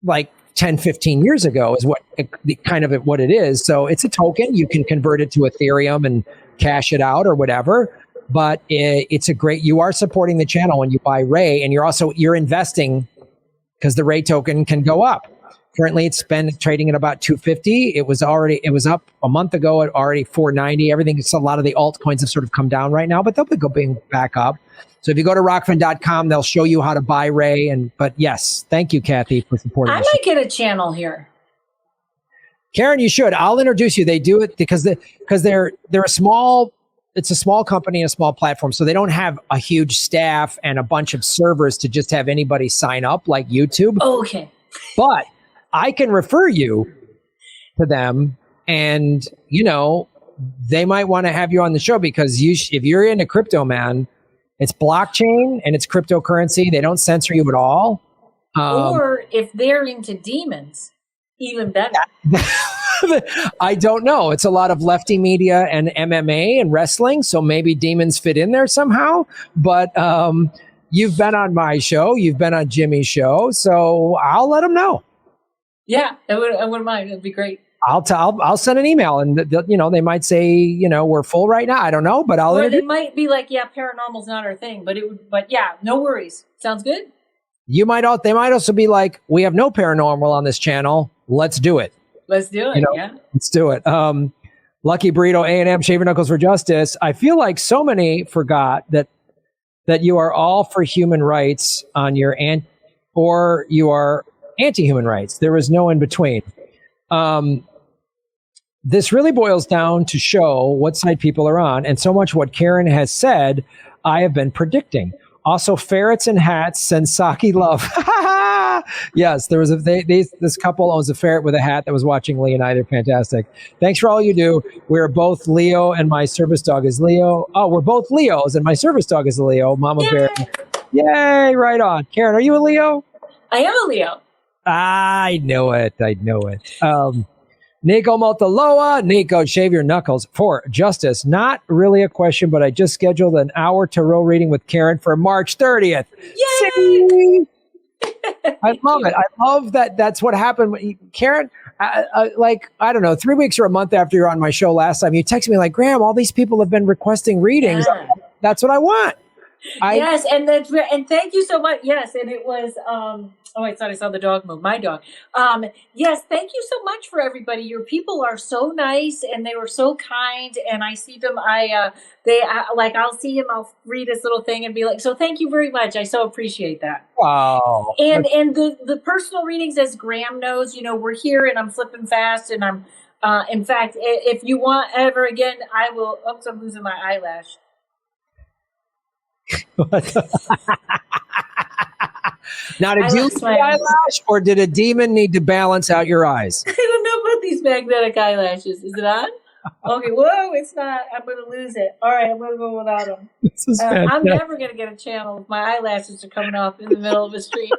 like 10, 15 years ago is what it is. So it's a token. You can convert it to Ethereum and cash it out or whatever. But it's you are supporting the channel when you buy Ray, and you're investing because the Ray token can go up. Currently, it's been trading at about 250. It was up a month ago at already 490. A lot of the altcoins have sort of come down right now, but they'll be going back up. So if you go to rockfin.com, they'll show you how to buy Ray. But yes, thank you, Kathy, for supporting us. I might get a channel here. Karen, you should. I'll introduce you. They do it because they're a small. It's a small company and a small platform, so they don't have a huge staff and a bunch of servers to just have anybody sign up like YouTube. Oh, okay. But I can refer you to them, and they might want to have you on the show because if you're into crypto, man, it's blockchain and it's cryptocurrency. They don't censor you at all. Or if they're into demons, even better. I don't know. It's a lot of lefty media and MMA and wrestling, so maybe demons fit in there somehow. But you've been on my show, you've been on Jimmy's show, so I'll let them know. Yeah, I wouldn't mind. It'd be great. I'll send an email, and they might say we're full right now. I don't know, but Or they might be like, yeah, paranormal's not our thing, but yeah, no worries. Sounds good. They might also be like, we have no paranormal on this channel. Let's do it. Let's do it. Yeah. Let's do it. Lucky Burrito, A&M, Shave Your Knuckles for Justice. I feel like so many forgot that you are all for human rights on your or you are anti-human rights. There is no in between. This really boils down to show what side people are on, and so much what Karen has said, I have been predicting. Also, ferrets and hats send Saki love. Yes, there was this couple owns a ferret with a hat that was watching Lee and I. They're fantastic. Thanks for all you do. We're both Leo, and my service dog is Leo. Oh, we're both Leos, and my service dog is a Leo. Mama Yay! Bear. Yay! Right on. Karen, are you a Leo? I am a Leo. I know it. Nico Motaloa, Nico, shave your knuckles for justice. Not really a question, but I just scheduled an hour tarot reading with Karen for March 30th. Yay! I love it. I love that. That's what happened. Karen, like, I don't know, 3 weeks or a month after you're on my show last time, you texted me like, Graham, all these people have been requesting readings. Yeah. That's what I want. Yes, and thank you so much. Yes, and it was I thought I saw the dog move. My dog. Yes, thank you so much for everybody. Your people are so nice, and they were so kind. And I see them. I'll see him. I'll read his little thing and be like, so thank you very much. I so appreciate that. Wow. And the personal readings, as Graham knows, we're here, and I'm flipping fast, and I'm. In fact, if you want ever again, I will. Oops, I'm losing my eyelash. Now, did you lose the eyelash, or did a demon need to balance out your eyes? I don't know about these magnetic eyelashes. Is it on? Okay, whoa, it's not. I'm going to lose it. All right, I'm going to go without them. This is I'm never going to get a channel if my eyelashes are coming off in the middle of a stream.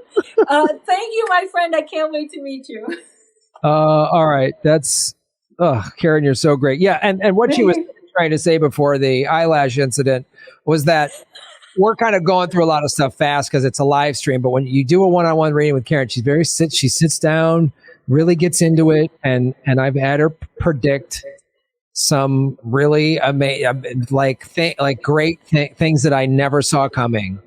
Thank you, my friend. I can't wait to meet you. All right. Karen, you're so great. Yeah, and what she was trying to say before the eyelash incident was that we're kind of going through a lot of stuff fast because it's a live stream. But when you do a one-on-one reading with Karen, she sits down, really gets into it, and I've had her predict some really amazing, great things that I never saw coming.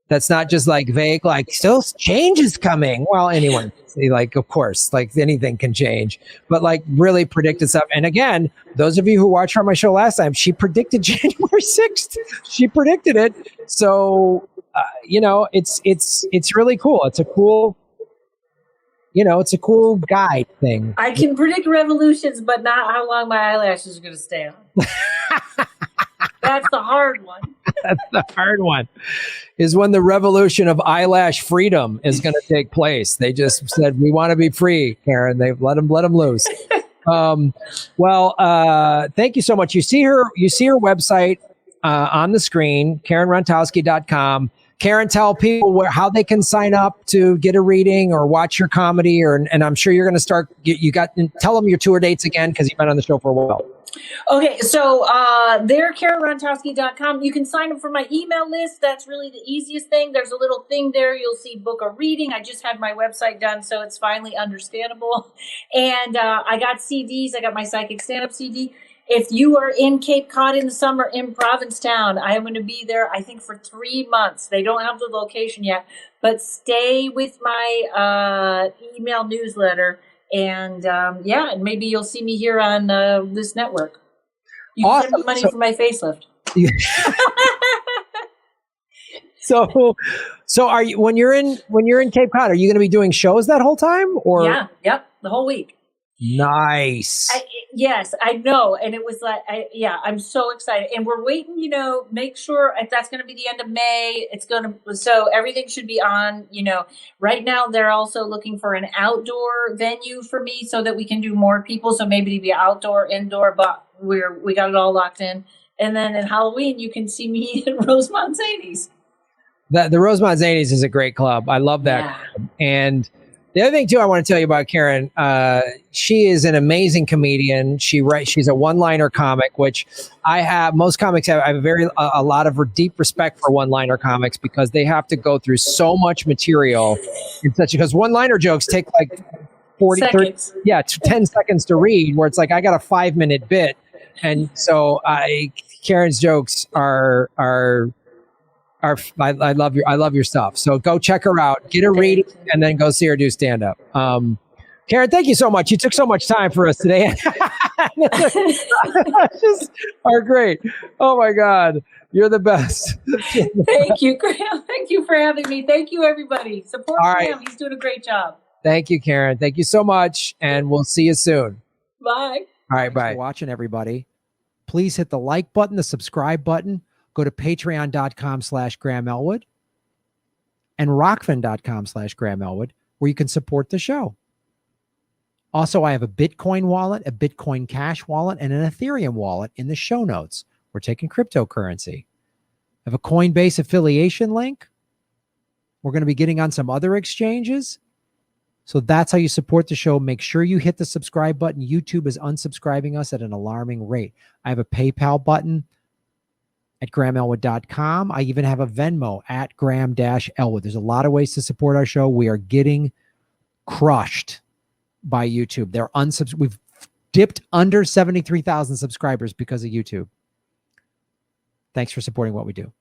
That's not just like vague, like still change is coming. Well, anyone, like, of course, like anything can change, but like really predicted stuff. And again, those of you who watched her on my show last time, she predicted January 6th. She predicted it. So, it's really cool. It's a cool, it's a cool guide thing. I can predict revolutions, but not how long my eyelashes are going to stay on. That's the hard one. That's the hard one. Is when the revolution of eyelash freedom is going to take place. They just said, we want to be free, Karen. They've let them loose. Thank you so much. You see her website on the screen, KarenRontowski.com. Karen, tell people how they can sign up to get a reading or watch your comedy, and I'm sure you're going to start. Tell them your tour dates again because you've been on the show for a while. Okay, so there, KarenRontowski.com. You can sign up for my email list. That's really the easiest thing. There's a little thing there. You'll see book a reading. I just had my website done, so it's finally understandable. And I got CDs. I got my Psychic Stand-Up CD. If you are in Cape Cod in the summer in Provincetown, I am going to be there, I think, for 3 months. They don't have the location yet, but stay with my email newsletter. And and maybe you'll see me here on this network. You can send me money for my facelift. So are you when you're in Cape Cod? Are you going to be doing shows that whole time? Or the whole week. Nice. Yes, I know. And it was like, I'm so excited. And we're waiting, make sure if that's going to be the end of May. So everything should be on, right now they're also looking for an outdoor venue for me so that we can do more people. So maybe it'd be outdoor, indoor, but we got it all locked in. And then in Halloween, you can see me at Rosemont Zanies. The Rosemont Zanies is a great club. I love that club. And the other thing, too, I want to tell you about Karen, she is an amazing comedian. She's a one-liner comic, which most comics have. I have a lot of deep respect for one-liner comics because they have to go through so much material because one-liner jokes take like 30, 10 seconds to read, where it's like, I got a 5-minute bit. And so Karen's jokes are I love your stuff. So go check her out, get a reading, and then go see her do stand up. Karen, thank you so much. You took so much time for us today. Just are great. Oh my God. You're the best. Thank you, Graham. Thank you for having me. Thank you, everybody. Support All Graham. right. He's doing a great job. Thank you, Karen. Thank you so much. And we'll see you soon. Bye. All right. Bye. Thanks for watching, everybody. Please hit the like button, the subscribe button. Go to patreon.com/Graham Elwood and rockfin.com/Graham Elwood, where you can support the show. Also, I have a Bitcoin wallet, a Bitcoin Cash wallet, and an Ethereum wallet in the show notes. We're taking cryptocurrency. I have a Coinbase affiliation link. We're going to be getting on some other exchanges. So that's how you support the show. Make sure you hit the subscribe button. YouTube is unsubscribing us at an alarming rate. I have a PayPal button at grahamelwood.com. I even have a Venmo at Graham-Elwood. There's a lot of ways to support our show. We are getting crushed by YouTube. We've dipped under 73,000 subscribers because of YouTube. Thanks for supporting what we do.